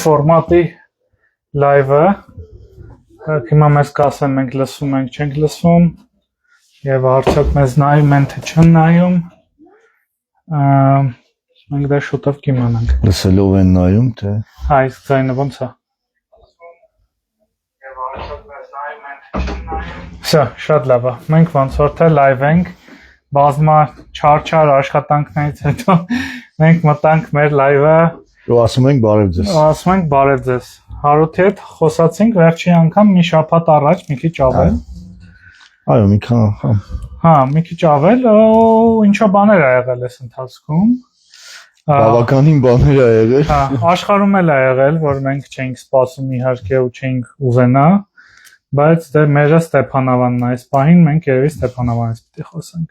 ֆորմատի լայվը հիմա մեզ կասեն մենք լսում ենք, չենք լսում եւ արդյոք մեզ նայում են թե չեն նայում մենք դա շուտով կիմանանք լսելով են նայում թե այս ձայնը ոնց է եւ արդյոք մեզ նայում են թե չեն նայում Սա շատ լավ է մենք ոնց որ թե լայվ ենք բազմա չար աշխատանքներից հետո մենք մտանք մեր լայվը ու ասում ենք բարև ձեզ Հարութի հետ խոսացինք վերջի անգամ մի շաբաթ առաջ մի քիչ ավել այո մի քիչ մի քիչ ավել ինչա բաներ ա եղել այս ընթացքում բավականին բաներ ա եղել աշխարհում էլ ա եղել որ մենք չենք սպասում իհարկե ու չենք ուզենա բայց դե մերը Ստեփանավանն է այս պահին մենք երևի Ստեփանավանից պիտի խոսենք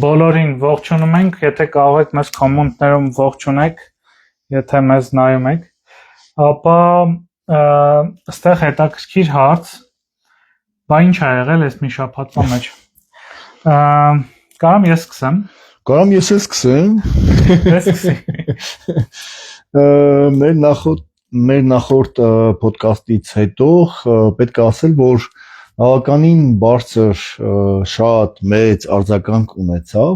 բոլորին ողջունում ենք եթե կարող եք մեզ կոմենտներում ողջունեք եթե մեզ նայում եք ապա այստեղ հետաքրքիր հարց բա ինչ ա եղել այս մի շաբաթվա մեջ կարամ ես սկսեմ մեր նախորդ ոդկասթից հետո պետք է ասել որ բավականին բարձր շատ մեծ արձագանք ունեցավ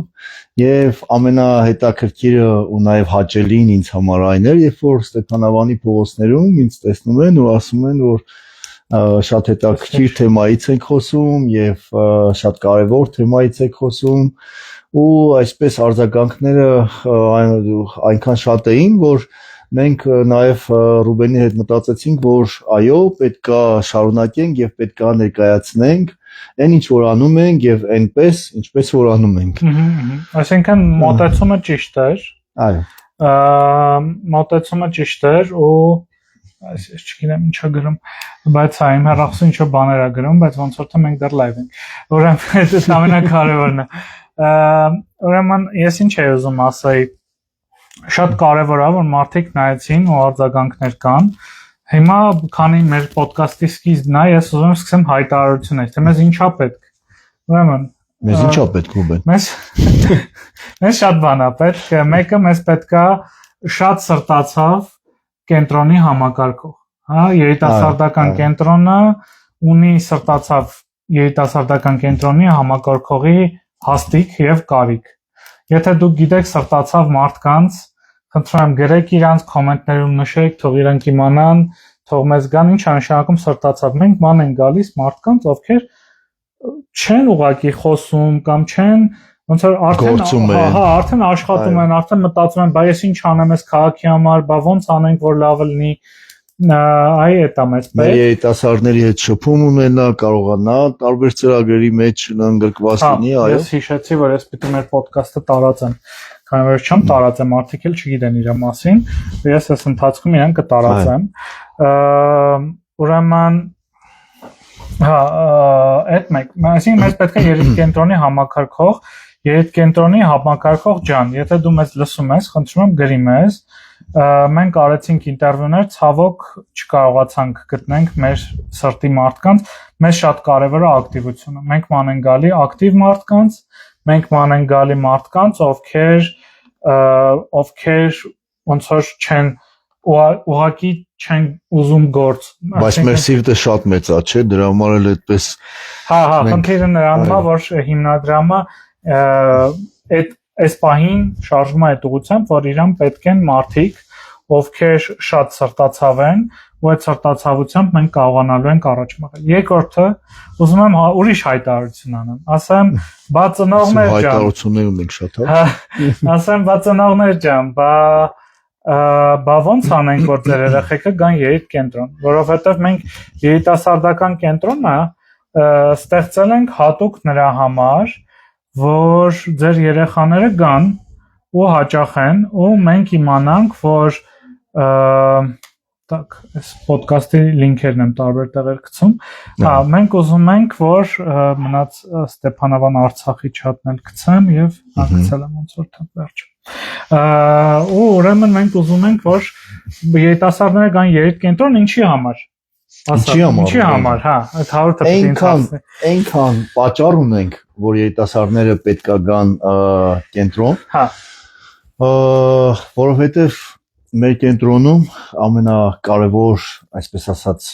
եւ ամենահետաքրքիրը ու նաեւ հաճելին ինձ համար այն էր երբ որ Ստեփանավանի փողոցներում ինձ տեսնում են ու ասում են որ շատ հետաքրքիր թեմայից ենք խոսում եւ շատ կարեւոր թեմայից ենք խոսում ու այսպես արձագանքները այնքան շատ էին որ մենք նաև Ռուբենի հետ մտածեցինք, որ այո, պետքա շարունակենք եւ պետքա ներկայացնենք այն ինչ որ անում ենք եւ այնպես, ինչպես որ անում ենք։ Այսինքն մոտեցումը ճիշտ էր։ Այո։ Մոտեցումը ճիշտ էր ու ես չգիտեմ ինչա գրում, բայց իմ հեռախոսը ինչ-որ բաներ ա գրում, բայց ոնց որ թե մենք դեռ լայվ ենք։ Ուրեմն դա ամենակարևորն է։ Ուրեմն ես ինչ եի ուզում ասեի Շատ կարևոր է որ մարդիկ նայեցին ու արձագանքներ կան։ Հիմա քանի մեր ոդկասթի սկիզբն է, ես ուզում եմ սկսեմ հայտարարություններ, թե մեզ ինչա պետք։ Ուրեմն մեզ ինչա պետք Ռուբեն։ Մեզ շատ բան է պետք, մեկը մեզ պետքա շատ սրտացավ կենտրոնի համակարգող, հա, երիտասարդական կենտրոնը ունի սրտացավ երիտասարդական կենտրոնի համակարգողի հաստիք եւ կարիք։ Եթե դուք գիտեք սրտացավ մարդկանց, խնդրում եմ գրեք իրանց կոմենտներում նշեք, թող իրանք իմանան, թող մեզ գան ինչ է նշանակում սրտացավ։ Մենք ման են գալիս մարդկանց, ովքեր չեն ուղակի խոսում կամ չեն ոնց որ արդեն աշխատում են, արդեն մտածում են, բա ես ինչ անեմ այս քաղաքի համար, բա ոնց անենք որ լավը լինի։ Այ էտա մեզ պետք։ Մեր երիտասարդների հետ շփում ունենա, կարողանա տարբեր ծրագրերի մեջ ընդգրկված լինի, այո։ Ես հիշեցի, որ ես պիտի մեր ոդկասթը տարածեմ, քանի որ չեմ տարածեմ, մարդիկ էլ չգիտեն իր մասին, ես այս ընթացքում իրեն կտարածեմ։ Ուրեմն այդ մեկ, այսինքն մեզ պետք է երիտկենտրոնի համակարգող ջան, եթե դու մեզ լսում ես, խնդրում եմ գրի մեզ։ Մենք արեցինք ինտերվյուներ, ցավոք չկարողացանք գտնենք մեր սրտի մարդկանց, մեզ շատ կարևոր է ակտիվությունը։ Մենք ման են գալի ակտիվ մարդկանց, մենք ման են գալի մարդկանց, ովքեր ոնց որ չեն ուղղակի չեն ուզում գործ։ Բայց մեր սիրտը շատ մեծ է, չէ՞, դրա համար էլ այդպես։ Հա, խնդիրը նրանում է, որ հիմնադրամը Այս պահին շարժվում է այդ ուղղությամբ, որ իրան պետք են մարդիկ, ովքեր շատ սրտացավ են, ու այդ սրտացավությամբ մենք կարողանալու ենք առաջ մղել։ Երկրորդը, ուզում եմ ուրիշ հայտարարություն անեմ, ասեմ, բա ծնողներ ջան, հայտարարություններ ունենք շատ, հա։ Ասեմ, բա ծնողներ ջան, բա ոնց անենք, որ ձեր երեխեքը գան երիտկենտրոն, որովհետև մենք երիտասարդական կենտրոնը ստեղծել ենք հատուկ նրա համար, որ ձեր երեխաները գան ու հաճախեն ու մենք իմանանք, որ այս ոդկասթի լինքերն եմ տարբեր տեղեր գցում, հա, մենք ուզում ենք, որ մնաց Ստեփանավան Արցախի չաթն էլ գցեմ եւ գցել եմ ոնց որ թե վերջ։ Ու ուրեմն մենք ուզում ենք, որ երիտասարդները գան երիտկենտրոն ինչի համար։ Ինչի համար, հա, այդ հարցը այնքան պատճառ ունենք, որ երիտասարդները պետքա գան կենտրոն։ Հա։ Որովհետև մեր կենտրոնում ամենակարևոր, այսպես ասած,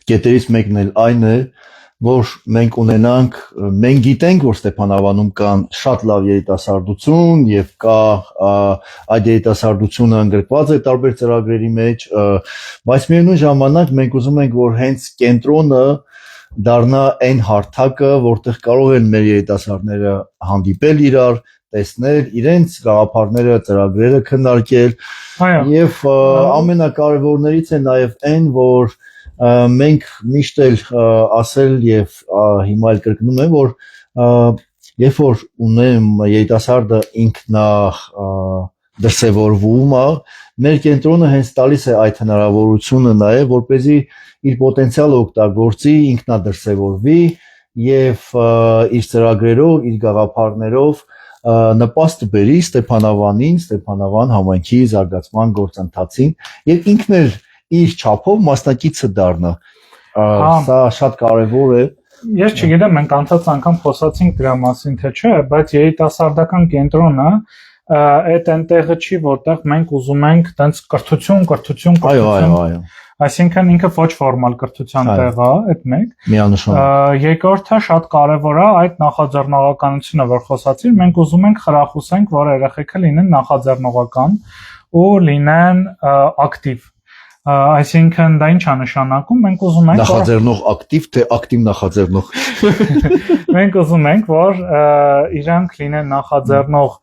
կետերից մեկն էլ այն է, որ մենք գիտենք, որ Ստեփանավանում կան շատ լավ երիտասարդություն եւ կա այդ երիտասարդությունը ընդգրկված է տարբեր ծրագրերի մեջ, բայց միևնույն ժամանակ մենք ուզում ենք, որ հենց կենտրոնը դառնա այն հարթակը, որտեղ կարող են մեր երիտասարդները հանդիպել իրար, տեսնել իրենց գաղափարները, ծրագրերը քննարկել եւ ամենակարևորներից է նաեւ այն, որ մենք միշտ էլ ասել եւ հիմա էլ կրկնում եմ, որ երբ որ ունեմ երիտասարդը ինքնա դրսևորվում է, մեր կենտրոնը հենց տալիս է այդ հնարավորությունը նաեւ, որպեսզի իր պոտենցիալը օգտագործի, ինքնա դրսևորվի եւ իր ծրագրերով, իր գաղափարներով նպաստ բերի Ստեփանավան համայնքի զարգացման գործընթացին եւ ինքն էլ իր չափով մասնակիցը դառնա։ Սա շատ կարևոր է։ Ես չգիտեմ, մենք անցած անգամ խոսացինք դրա մասին, թե չէ, բայց երիտասարդական կենտրոնը այդ այնտեղը չի, որտեղ մենք ուզում ենք տենց կրթություն։ Այո։ Այսինքն ինքը ոչ ֆորմալ կրթության տեղ է, այդ մեկ։ Միանշանակ։ Երկրորդը շատ կարևոր է այդ նախաձեռնողականությունը, որ խոսացիր, մենք ուզում ենք խրախուսենք, որ երեխեքը լինեն նախաձեռնողական ու լինեն ակտիվ։ Այսինքն դա ինչ է նշանակում, մենք ուզում ենք նախաձեռնող ակտիվ թե ակտիվ նախաձեռնող։ Մենք ուզում ենք, որ իրանք լինեն նախաձեռնող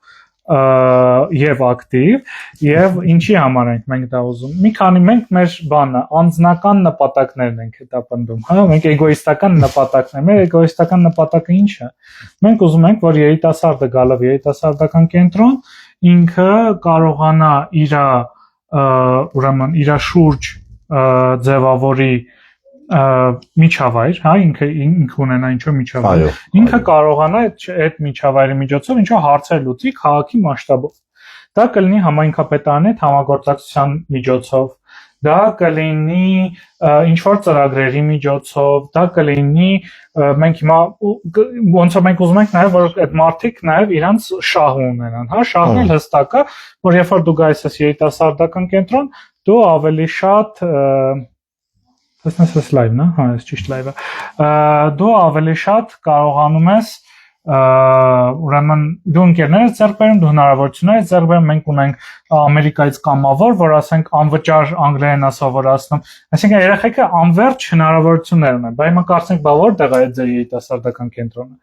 եւ ակտիվ եւ ինչի համար ենք մենք դա ուզում։ Մի քանի մենք մեր բանը անձնական նպատակներն ենք հետապնդում, հա, մենք էգոիստական նպատակներ, մեր էգոիստական նպատակը ինչ է։ Մենք ուզում ենք, որ երիտասարդը գալով երիտասարդական կենտրոն ինքը կարողանա իր շուրջ ձևավորի միջավայր, հա, ինքը ունենա ինչ-որ միջավայր։ Ինքը կարողանա այդ միջավայրի միջոցով ինչ-որ հարցեր լուծի քաղաքի մասշտաբով։ Դա կլինի համայնքապետարանի հետ համագործակցության միջոցով, դա կլինի ինչ-որ ծրագրերի միջոցով, դա կլինի մենք հիմա ոնց որ մենք ուզում ենք նաև որ այդ մարդիկ նաև իրանց շահ ունենան, հա, շահն էլ հստակ է, որ երբ որ դու գայիս ես երիտասարդական կենտրոն, դու ավելի շատ Տեսնես լայվն է, հա, այս ճիշտ լայվը։ Դու ավելի շատ կարողանում ես ուրեմն դու ընկերներ ձեռք բերում, դու հնարավորություններ ձեռք բերում, մենք ունենք Ամերիկայից կամավոր, որ ասենք անվճար անգլերեն է սովորացնում։ Այսինքն երեխեքը անվերջ հնարավորություններ ունեն։ Բայց հիմա կարծենք բա որտեղ է ձեր երիտասարդական կենտրոնը։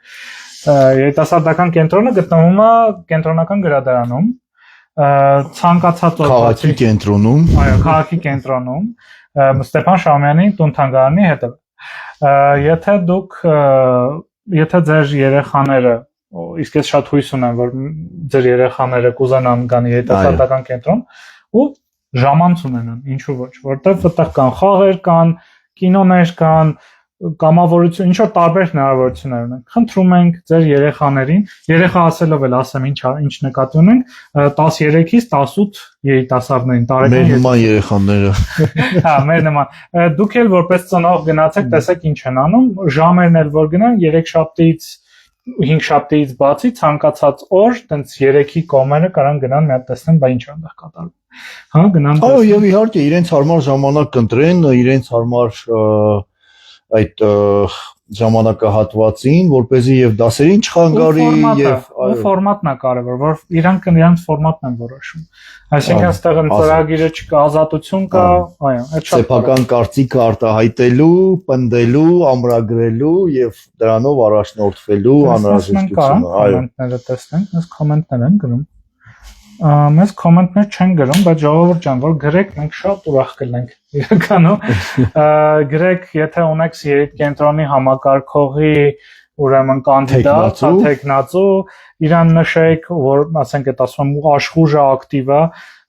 Երիտասարդական կենտրոնը գտնվում է կենտրոնական գրադարանում, ցանկացած քաղաքի կենտրոնում։ Այո, քաղաքի կենտրոնում Ստեփան Շահումյանի տուն-թանգարանի հետը։ Եթե ձեր երեխաները, իսկ ես շատ հույս ունեմ, որ ձեր երեխաները կուզենան գան երիտասարդական կենտրոն ու ժամանց ունենան, ինչու ոչ, որտեղ այդտեղ կան խաղեր, կան կինոներ, կան կամավորություն, ինչ որ տարբեր հնարավորություններ ունենք։ Խնդրում ենք ձեր երեխաներին, երեխա ասելով էլ ասեմ ինչ նկատի ունենք, 13-ից 18 երիտասարդներին, տարեկան մեր նման երեխաները։ Հա, մեր նման։ Դուք էլ որպես ծնող գնացեք, տեսեք ինչ են անում, ժամերն էլ որ գնան 3 շաբթից 5 շաբթից բացի ցանկացած օր, տենց 3-ի կողմերը կարան գնան մի հատ տեսնեն, բա ինչ է այնտեղ կատարվում։ Հա, գնան։ Այո, եւ իհարկե իրենց հարմար ժամանակ կընտրեն, իրենց հարմար այդ ժամանակահատվածին, որպեսզի եւ դասերին չխանգարի եւ ֆորմատն է կարևոր, որ իրանք ֆորմատն են որոշում։ Այսինքն այստեղ ծրագիրը չկա, ազատություն կա, այո, այդ շատ սեփական կարծիքը արտահայտելու, պնդելու, ամրագրելու եւ դրանով առաջնորդվելու անհրաժեշտությունը, այո։ Կոմենտները տեսնենք, մեզ կոմենտներ են գրում։ Մեզ կոմենտներ չեն գրում, բայց ժողովուրդ ջան, որ գրեք, մենք շատ ուրախ կլինենք իրականում։ Գրեք, եթե ունեք Սիրիտ կենտրոնի համակարգողի ուրեմն կանդիդատ, թեկնածու, իրան նշեք, որ ասենք այդ ասում եմ աշխուժը ակտիվ է,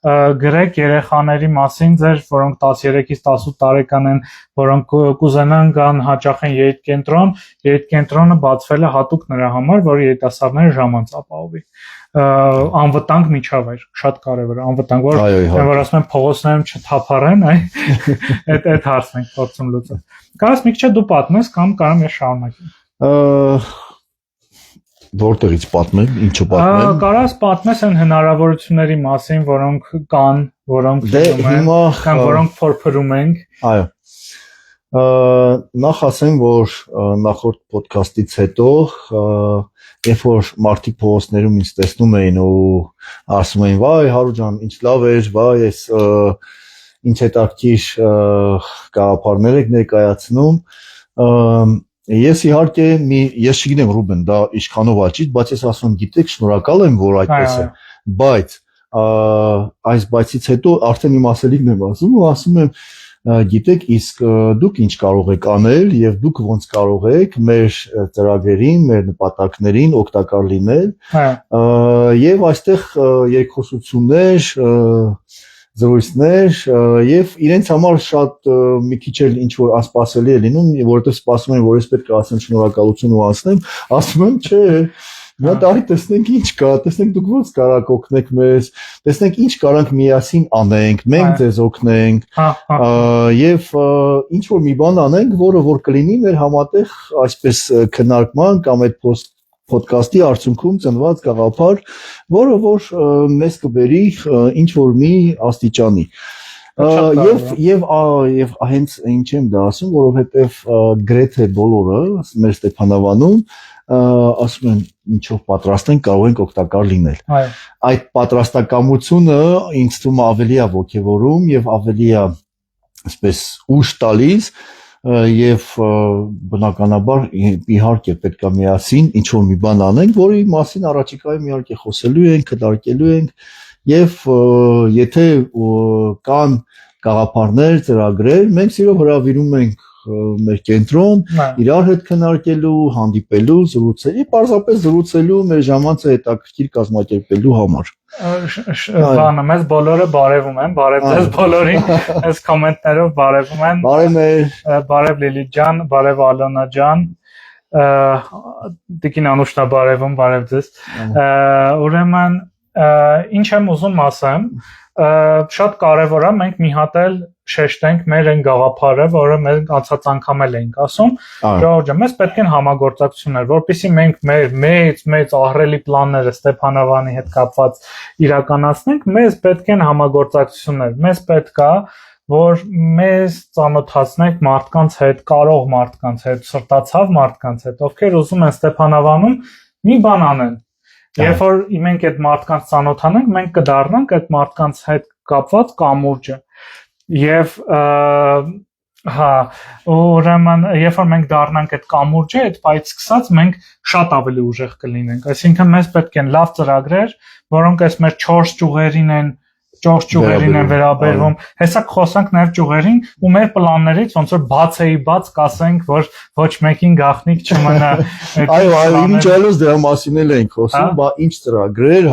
գրեք երեխաների մասին ձեր, որոնք 13-ից 18 տարեկան են, որոնք կուզենան գան հաճախեն երիտկենտրոն, երիտկենտրոնը բացվել է հատուկ նրա համար, որ երիտասարդները ժամանց ապահովի։ Անվտանգ միջավայր, շատ կարևոր է, անվտանգ, որ ասում եմ փողոցներում չթափառեն, այդ հարցն ենք փորձում լուծել։ Կարաս մի քիչ դու պատմես կամ կարամ ես շարունակեմ։ Որտեղից պատմեմ, ինչը պատմեմ։ Կարաս պատմես այն հնարավորությունների մասին, որոնք կան, որոնք կամ որոնք փորփրում ենք։ Այո։ Նախ ասեմ, որ նախորդ ոդքասթից հետո երբ որ մարդիկ փողոցներում ինձ տեսնում էին ու ասում էին՝ «Վայ, Հարու ջան, ինչ լավ էր, վայ, այս ինչ հետաքրքիր գաղափարներ եք ներկայացնում»։ Ես իհարկե ես չգիտեմ Ռուբեն, դա ինչքանով աճի, բայց ես ասում եմ, գիտեք, շնորհակալ եմ, որ այդպես է, բայց այս բայցից հետո արդեն իմ ասելիքն եմ ասում ու ասում եմ, գիտեք, իսկ դուք ինչ կարող եք անել եւ դուք ոնց կարող եք մեր ծրագրերին, մեր նպատակներին օգտակար լինել։ Եվ այստեղ երկխոսություններ, զրույցներ եւ իրենց համար շատ մի քիչ էլ ինչ որ անսպասելի է լինում, որովհետեւ սպասում են, որ ես պետք է ասեմ շնորհակալություն ու ասեմ, ասում եմ, չէ, մի հատ տեսնենք ինչ կա, տեսնենք դուք ոնց կարաք օգնեք մեզ, տեսնենք ինչ կարանք միասին անենք, մենք ձեզ օգնենք եւ ինչ որ մի բան անենք, որը որ կլինի մեր համատեղ այսպես քննարկման կամ այդ ոդքասթի արդյունքում ծնված գաղափար, որը որ մեզ կբերի ինչ որ մի աստիճանի։ Եվ հենց ինչ եմ դա ասում, որովհետև գրեթե բոլորը մեր Ստեփանավանում ասում են ինչով պատրաստ են, կարող ենք օգտակար լինել։ Այդ պատրաստակամությունը ինձ թվում է ավելի է ոգևորում եւ ավելի է այսպես ուժ տալիս եւ բնականաբար իհարկե պետք է միասին ինչ որ մի բան անենք, որի մասին առաջիկայում իհարկե խոսելու ենք, քննարկելու ենք եւ եթե կան գաղափարներ, ծրագրեր, մենք սիրով հրավիրում ենք մեր կենտրոն, իրար հետ քննարկելու, հանդիպելու, զրուցելու, պարզապես զրուցելու, մեր ժամանցը հետաքրքիր կազմակերպելու համար։ Բանը մեզ բոլորը բարևում են, բարև ձեզ բոլորին, այս կոմենտներով բարևում են։ Բարև Լիլի ջան, բարև Ալոնա ջան, Տիկին Անուշնա բարևում, բարև ձեզ։ Ուրեմն ինչ եմ ուզում ասեմ, շատ կարևոր է մենք մի հատ էլ շեշտենք մեր այն գաղափարը, որը մենք անցած անգամ էլ էինք ասում, Ժողովուրդ ջան, մեզ պետք են համագործակցություններ, որպեսզի մենք մեր մեծ ահռելի պլանները Ստեփանավանի հետ կապված իրականացնենք, մեզ պետք են համագործակցություններ, մեզ պետք է որ մեզ ծանոթացնենք մարդկանց հետ, կարող մարդկանց հետ, սրտացավ մարդկանց հետ, ովքեր ուզում են Ստեփանավանում մի բան անեն։ Երբ որ մենք այդ մարդկանց ծանոթանանք, մենք կդառնանք այդ մարդկանց հետ կապված կամուրջը։ Եվ ուրեմն երբ որ մենք դառնանք այդ կամուրջը, այդ պայից սկսած մենք շատ ավելի ուժեղ կլինենք։ Այսինքն մեզ պետք են լավ ծրագրեր, որոնք այս մեր 4 ճյուղերին են վերաբերվում։ Հեսա խոսանք նաև ճյուղերին ու մեր պլաններից ոնց որ բաց կասենք, որ ոչ մեկին գաղտնիք չմնա։ Այո, ինչ այլոց դրա մասին էլ ենք խոսում, բա ինչ ծրագրեր,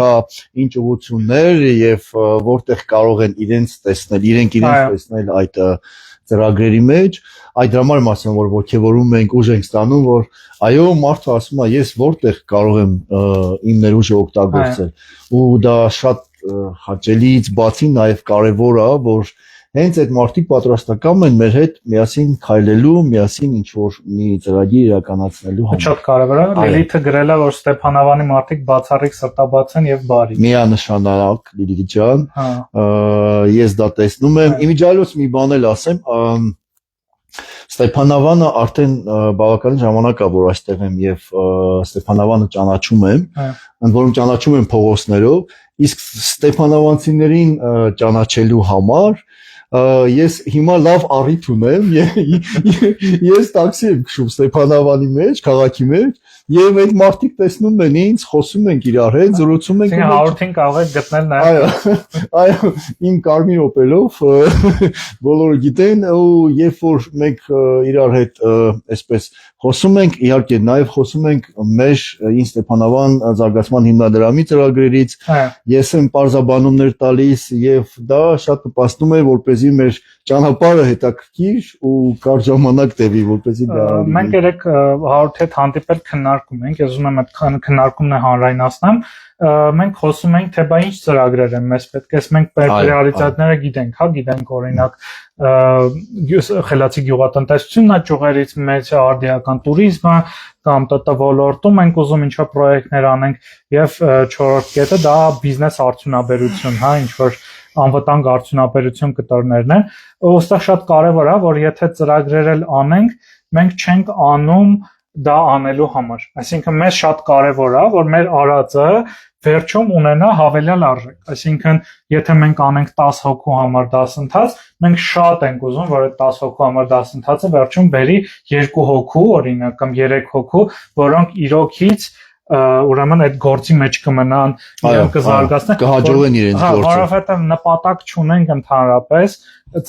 ինչ ուղղություններ եւ որտեղ կարող են իրենց տեսնել այդ ծրագրերի մեջ, այդ համար եմ ասում, որ ոգևորում ենք, ուժ ենք ստանում, որ այո, մարդը ասում է, ես որտեղ կարող եմ իմ ներուժը օգտագործել։ Ու դա շատ հաճելիից բացի նաև կարևոր է, որ հենց այդ մարդիկ պատրաստական են մեր հետ միասին քայլելու, միասին ինչ-որ մի ծրագիր իրականացնելու համար։ Շատ կարևոր է, Լիլիթը գրել է, որ Ստեփանավանի մարդիկ բացառիկ սրտաբաց են եւ բարի։ Միանշանակ, Լիլիթ ջան, ես դա տեսնում եմ, իմիջիայլոց մի բան էլ ասեմ, Ստեփանավանը արդեն բավականին ժամանակ է, որ այստեղ եմ եւ Ստեփանավանը ճանաչում եմ, ընդ որում ճանաչում եմ փողոցներով, իսկ Ստեփանավանցիներին ճանաչելու համար ես հիմա լավ առիթ ունեմ, ես տաքսի եմ քշում Ստեփանավանի մեջ, քաղաքի մեջ, եւ այդ մարդիկ տեսնում են ինձ, խոսում ենք իրար հետ, զրուցում ենք։ Հաղորդին կարող եք գտնել նաեւ։ Այո, իմ կարմիր օպելով բոլորը գիտեն, ու երբ որ մենք իրար հետ այսպես խոսում ենք, իհարկե նաեւ խոսում ենք մեր Ին Ստեփանավան զարգացման հիմնադրամի ծրագրերից, ես եմ պարզաբանումներ տալիս եւ դա շատ նպաստում է, որպեսզի մեր ճանապարհը հետաքրքիր ու կարճ ժամանակ տևի, որպեսզի դա։ Մենք երեք Հարութ հետ հանդիպել քննարկել քննարկում ենք, ես ուզում եմ այդ քննարկումն հանրայնացնեմ, մենք խոսում ենք թե բա ինչ ծրագրեր են մեզ պետք է, մենք պրիորիտետները գիտենք, հա, գիտենք օրինակ խելացի գյուղատնտեսությունն է ճյուղերից մեծ արդիական туриզմը կամ ՏՏ ոլորտում ենք ուզում ինչ-որ պրոյեկտներ անենք եւ չորրորդ կետը դա բիզնես արդյունաբերություն, հա, ինչ որ անվտանգ արդյունաբերություն կտորներն են, ոստեղ շատ կարևոր է, որ եթե ծրագրեր էլ անենք, մենք չենք անում դա անելու համար։ Այսինքն մեզ շատ կարևոր է, որ մեր արածը վերջում ունենա հավելյալ արժեք։ Այսինքն, եթե մենք անենք 10 հոգու համար դասընթաց, մենք շատ ենք ուզում, որ այդ 10 հոգու համար դասընթացը վերջում բերի 2 հոգու, օրինակ, կամ 3 հոգու, որոնք իրոքից ուրեմն այդ գործի մեջ կմնան, իրենք կզարգացնեն, կհաջողեն իրենց գործը։ Որովհետև նպատակ չունենք ընդհանրապես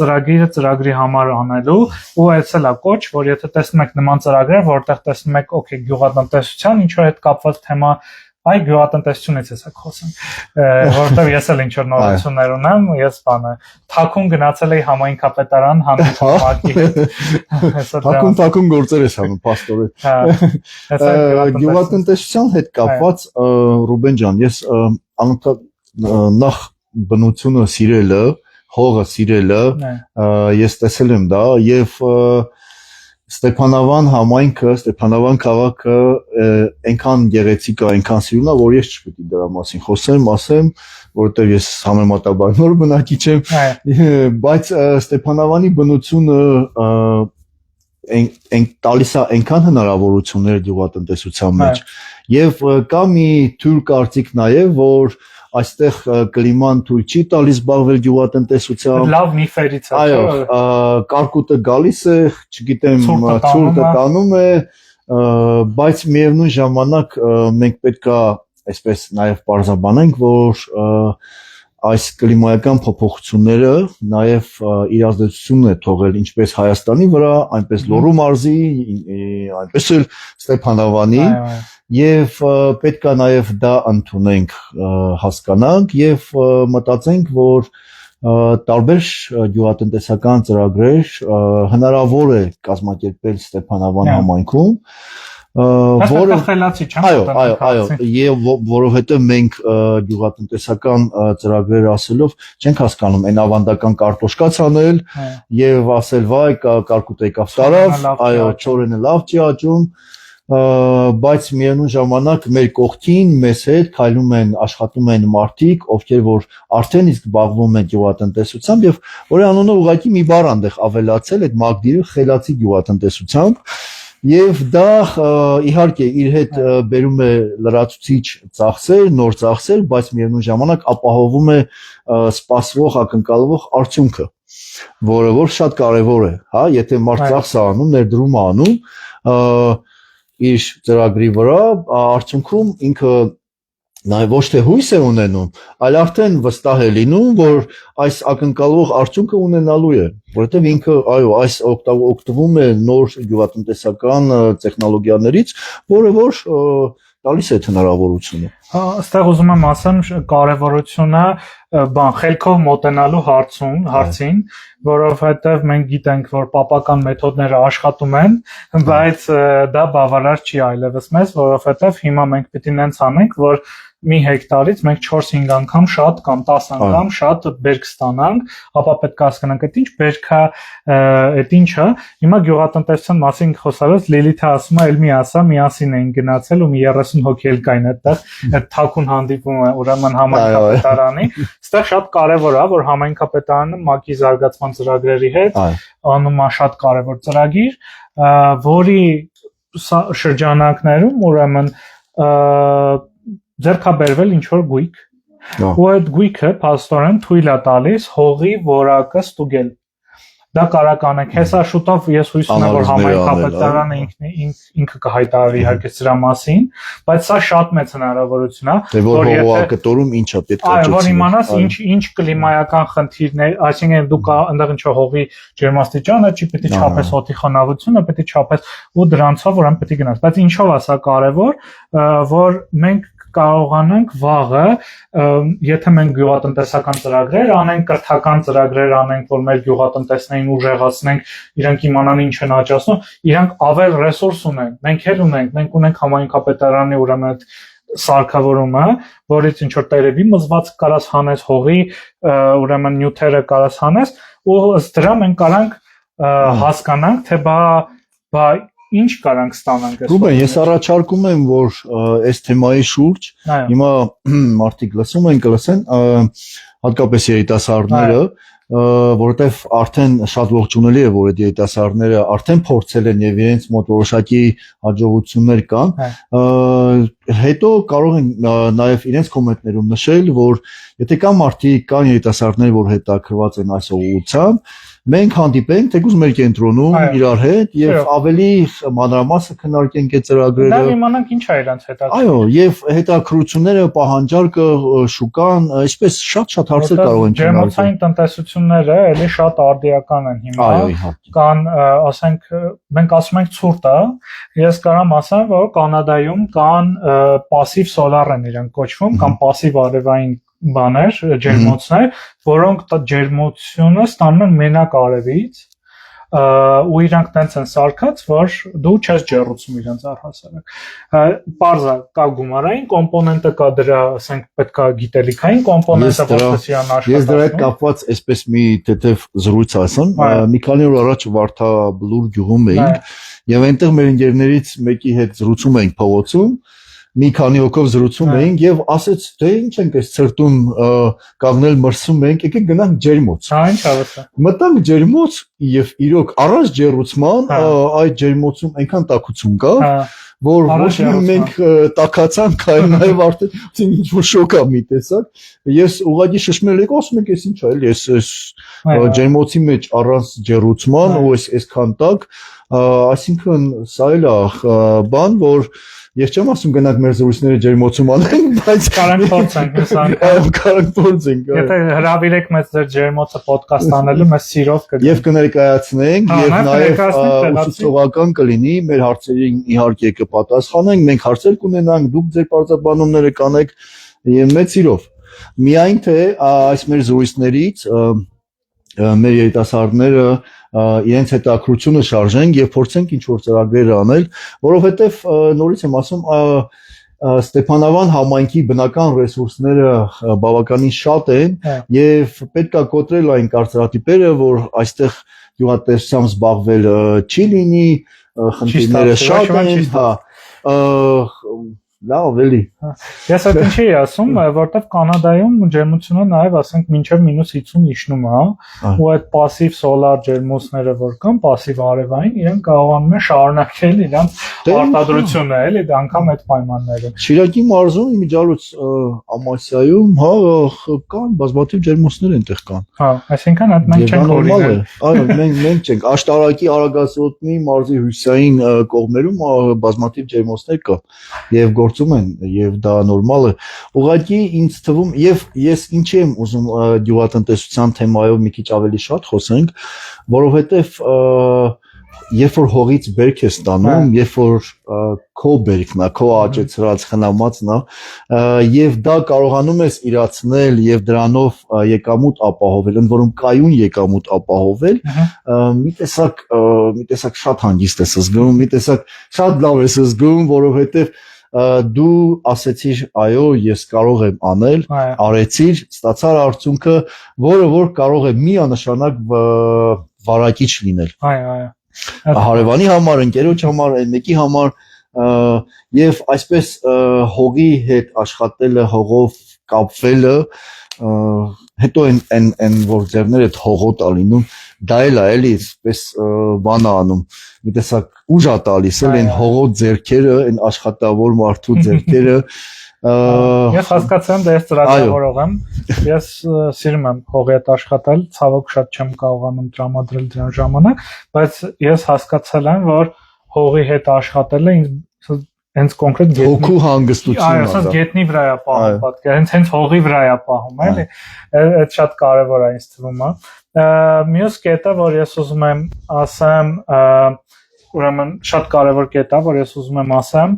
ծրագրի համար անելու, ու այդս էլ է կոչ, որ եթե տեսնում եք նման ծրագրեր, որտեղ տեսնում եք, օքեյ, գյուղատնտեսության ինչ որ հետ կապված թեմա, այ գյուղատնտեսությունից ես խոսում, որովհետև ես էլ ինչ որ նորություններ ունեմ, ես բանը թաքուն գնացել էի համայնքապետարան հանդիպումակի հետ։ Թաքուն գործեր ես անում, պաստորը։ Գյուղատնտեսության հետ կապված Ռուբեն ջան, ես նախ բնությունը սիրելը, հողը սիրելը, ես տեսել եմ դա եւ Ստեփանավան համայնքը, Ստեփանավան քաղաքը այնքան գեղեցիկ է, այնքան սիրուն է, որ ես չպետք է դրա մասին խոսեմ, ասեմ, որովհետև ես համեմատաբար նոր բնակիչ եմ, բայց Ստեփանավանի բնությունը տալիս է այնքան հնարավորություններ գյուղատնտեսության մեջ, եւ կա մի թույլ կարծիք նաեւ, որ այստեղ կլիման թույլ չի տալիս զբաղվել գյուղատնտեսությամբ։ Լավ միֆերից է։ Այո, կարկուտը գալիս է, չգիտեմ, ցուրտը տանում է, բայց միևնույն ժամանակ մենք պետքա այսպես նաև պարզաբանենք, որ այս կլիմայական փոփոխությունները նաև իր ազդեցությունն է թողել ինչպես Հայաստանի վրա, այնպես Լոռու մարզի, այնպես էլ Ստեփանավանի եւ պետք է նաեւ դա ընդունենք, հասկանանք եւ մտածենք, որ տարբեր գյուղատնտեսական ծրագրեր հնարավոր է կազմակերպել Ստեփանավան համայնքում, որը խելացի չեմ այո, եւ որովհետեւ մենք գյուղատնտեսական ծրագրեր ասելով չենք հասկանում այն ավանդական կարտոշկաց անել եւ ասել վայ կարկուտ եկավ տարավ, այո, չորենը լավ չի աճում, բայց միևնույն ժամանակ մեր կողքին մեզ հետ քայլում են, աշխատում են մարդիկ, ովքեր որ արդեն իսկ զբաղվում են գյուղատնտեսությամբ եւ որի անունով ուղղակի մի բառ այնտեղ ավելացել այդ մագդիրը խելացի գյուղատնտեսությամբ եւ դա իհարկե իր հետ բերում է լրացուցիչ ծախսեր, նոր ծախսեր, բայց միևնույն ժամանակ ապահովում է սպասվող, ակնկալվող արդյունքը, որը որ շատ կարեւոր է, հա, եթե մարդ ծախս է անում, ներդրում է անում, իր ծրագրի վրա, արդյունքում ինքը նաև ոչ թե հույս է ունենում, այլ արդեն վստահ է լինում, որ այս ակնկալվող արդյունքը ունենալու է, որովհետև ինքը, այո, այս օգտվում է նոր գյուղատնտեսական տեխնոլոգիաներից, որը որ տալիս է հնարավորությունը։ Այստեղ ուզում եմ ասեմ կարևորությունը խելքով մոտենալու հարցին, որովհետև մենք գիտենք, որ պապական մեթոդները աշխատում են, բայց դա բավարար չի այլևս մեզ, որովհետև հիմա մենք պիտի նենց անենք, որ մի հեկտարից մենք 4-5 անգամ շատ կամ 10 անգամ շատ բերք ստանանք, ապա պետք է հասկանանք այդ ինչ բերքա, այդ ինչը։ Հիմա գյուղատնտեսության մասին խոսալուց Լիլիթը ասում է, «Էլ մի ասա, միասին էին գնացել ու մի 30 հոգի էլ կային այդտեղ, այդ թաքուն հանդիպումը ուրեմն համայնքապետարանի»։ Այստեղ շատ կարևոր է, որ համայնքապետարանը ՄԱԿ-ի զարգացման ծրագրերի հետ անում է շատ կարևոր ծրագիր, որի շրջանակներում ուրեմն ձեռքաբերվել ինչ-որ գույք, ու այդ գույքը փաստորեն թույլ է տալիս հողի որակը ստուգել։ Դա կարող անեք, հեսա շուտով ես հույս ունեմ, որ համայնքապետարանը ինքը կհայտարարի իհարկե սրա մասին, բայց սա շատ մեծ հնարավորություն է, որ հողակտորում ինչա պետք է աճեցնել։ Որ իմանաս ինչ կլիմայական խնդիրներ, այսինքն դու կա այնտեղ ինչ-որ հողի ջերմաստիճանը, չի պետք է չափես հոտի խոնավությունը, պետք է չափես ու դրանցով ուրեմն պետք է գնաս։ Բայց ինչով է սա կարևոր, որ մենք կարողանանք վաղը, եթե մենք գյուղատնտեսական ծրագրեր անենք, կրթական ծրագրեր անենք, որ մեր գյուղատնտեսներին ուժեղացնենք, իրանք իմանան ինչ են աճացնում, իրանք ավել ռեսուրս ունեն, մենք էլ ունենք, մենք ունենք համայնքապետարանի ուրեմն այդ սարքավորումը, որից ինչ որ տերևի մզված կարաս հանես, հողի ուրեմն նյութերը կարաս հանես, ու ըստ դրա մենք կարանք հասկանանք, թե բա ինչ կարանք ստանանք այս։ Ռուբեն, ես առաջարկում եմ, որ այս թեմայի շուրջ հիմա մարդիկ լսում են, կլսեն, հատկապես երիտասարդները, որովհետև արդեն շատ ողջունելի է, որ այդ երիտասարդները արդեն փորձել են եւ իրենց մոտ որոշակի հաջողություններ կան, հետո կարող են նաեւ իրենց կոմենտներում նշել, որ եթե կան մարդիկ, կան երիտասարդներ, որ հետաքրված են այս ուղղությամբ, մենք հանդիպենք թեկուզ մեր կենտրոնում իրար հետ եւ ավելի մանրամասը քննարկենք այդ ծրագրերը։ Դա իմանանք ինչ է իրանց հետաքրքիր։ Այո, եւ հետաքրությունները, պահանջարկը, շուկան, այսպես շատ հարցեր կարող են քննարկել։ Ջերմոցային տնտեսությունները էլի շատ արդիական են հիմա։ Այո, իհարկե։ Կան, ասենք, մենք ասում ենք ցուրտը, ես կարամ ասեմ, որ Կանադայում կան пассив սոլար են իրենք կոչվում, կամ пассив արևային բաներ, ջերմոցներ, որոնք ջերմությունը ստանում են մենակ արևից, ու իրանք տենց են սարքած, որ դու չես ջեռուցում իրենց առհասարակ։ Պարզա կա գումարային կոմպոնենտը, կա դրա, ասենք, պետքա գիտելիքային կոմպոնենտը, որպես իրան աշխատանք։ Ես դրա հետ կապված այսպես մի թեթև զրույց ասեմ, մի քանի օր առաջ Վարդաբլուր գյուղում էինք, եւ այնտեղ մեր ընկերներից մեկի հետ զրուցում էինք փողոցում, մի քանի հոգով զրուցում էինք եւ ասեց թե ինչ ենք այս ցրտում կանգնել մրսում ենք, եկեք գնանք ջերմոց։ Ինչ ավարտա։ Մտանք ջերմոց եւ իրոք առանց ջեռուցման այդ ջերմոցում այնքան տաքություն կա, որ ոչ միայն մենք տաքացանք, այլ նաեւ արդեն ինչ որ շոկ ա մի տեսակ։ Ես ուղղակի շշմել եք, ասում եք, ես ինչ է, էլի ես ջերմոցի մեջ առանց ջեռուցման ու այսքան տաք, այսինքն սա էլ է բան, որ ես չեմ ասում գնանք մեր զրույցները ջերմոցում անենք, բայց կարանք փորձենք, կարանք փորձենք։ Եթե հրավիրեք մեզ ձեր ջերմոցը ոդկաստ անելու, մեզ սիրով կգնանք։ Եվ կներկայացնենք, եւ նաեւ ուսուցողական կլինի, մեր հարցերին իհարկե կպատասխանենք, մենք հարցեր կունենանք, դուք ձեր բարձրաբանումները կանեք եւ մեծ սիրով։ Միայն թե այս մեր զրույցներից մեր երիտասարդները իրենց հետաքրությունը շարժենք եւ փորձենք ինչ որ ծրագրեր անել, որովհետեւ նորից եմ ասում, Ստեփանավան համայնքի բնական ռեսուրսները բավականին շատ են եւ պետք է կոտրել այն կարծրատիպերը, որ այստեղ գյուղատնտեսությամբ զբաղվել չի լինի, խնդիրները շատ են, լավ էլի։ Ես այդ ինչի ասում, որտեվ Կանադայում ջերմությունը նաև ասենք մինչև -50 իջնում է, ու այդ пассив սոլար ջերմոցները որ կան, пассив արևային, իրենք կարողանում են շարունակել իրենց արտադրությունը, էլի, անգամ այդ պայմաններում։ Շիրակի մարզում իմիջիալոց Ամասիայում, կան բազմաթիվ ջերմոցներ այնտեղ կան։ Այսինքն այդ մենք չենք օրինել։ Այո, մենք չենք։ Աշտարակի Արագածոտնի մարզի հյուսիսային կողմերում բազմաթիվ ջերմոցներ կա եւ գործում են եւ դա նորմալ է։ Ուղղակի ինձ թվում եւ ես ինչի եմ ուզում գյուղատնտեսության թեմայով մի քիչ ավելի շատ խոսենք, որովհետեւ երբ որ հողից բերք է ստանում, երբ որ քո բերքն է, քո աճեցրած խնամածն է, եւ դա կարողանում ես իրացնել եւ դրանով եկամուտ ապահովել, ընդ որում կայուն եկամուտ ապահովել, մի տեսակ շատ հանգիստ ես զգում, մի տեսակ շատ լավ ես զգում, որովհետեւ դու ասեցիր, այո, ես կարող եմ անել, արեցիր, ստացար արդյունքը, որը որ կարող է միանշանակ վարակիչ լինել։ Այո։ Հարևանի համար, ընկերոջ համար, այն մեկի համար եւ այսպես հողի հետ աշխատելը, հողով կապվելը, հետո այն որ ձեռները հողոտ ա լինում, դա էլ է էլի, այսպես բան անում, մի տեսակ ուժ ա տալիս էլ այն հողոտ ձեռքերը, այն աշխատավոր մարդու ձեռքերը։ Ես հասկացեմ, դες ծրագրավորող եմ, ես սիրում եմ հողի հետ աշխատել, ցավոք շատ չեմ կարողանում տրամադրել դրան ժամանակ, բայց ես հասկացել եմ, որ հողի հետ աշխատելը ինձ հենց կոնկրետ հոգու հանգստություն է։ Այո, ասած գետնի վրա է պահում, պատկեր, հենց հողի վրա է պահում, էլի։ Այդ շատ կարևոր է ինձ թվում է։ Մյուս կետը, որ ես ուզում եմ ասեմ, ուրեմն շատ կարևոր կետ է, որ ես ուզում եմ ասեմ,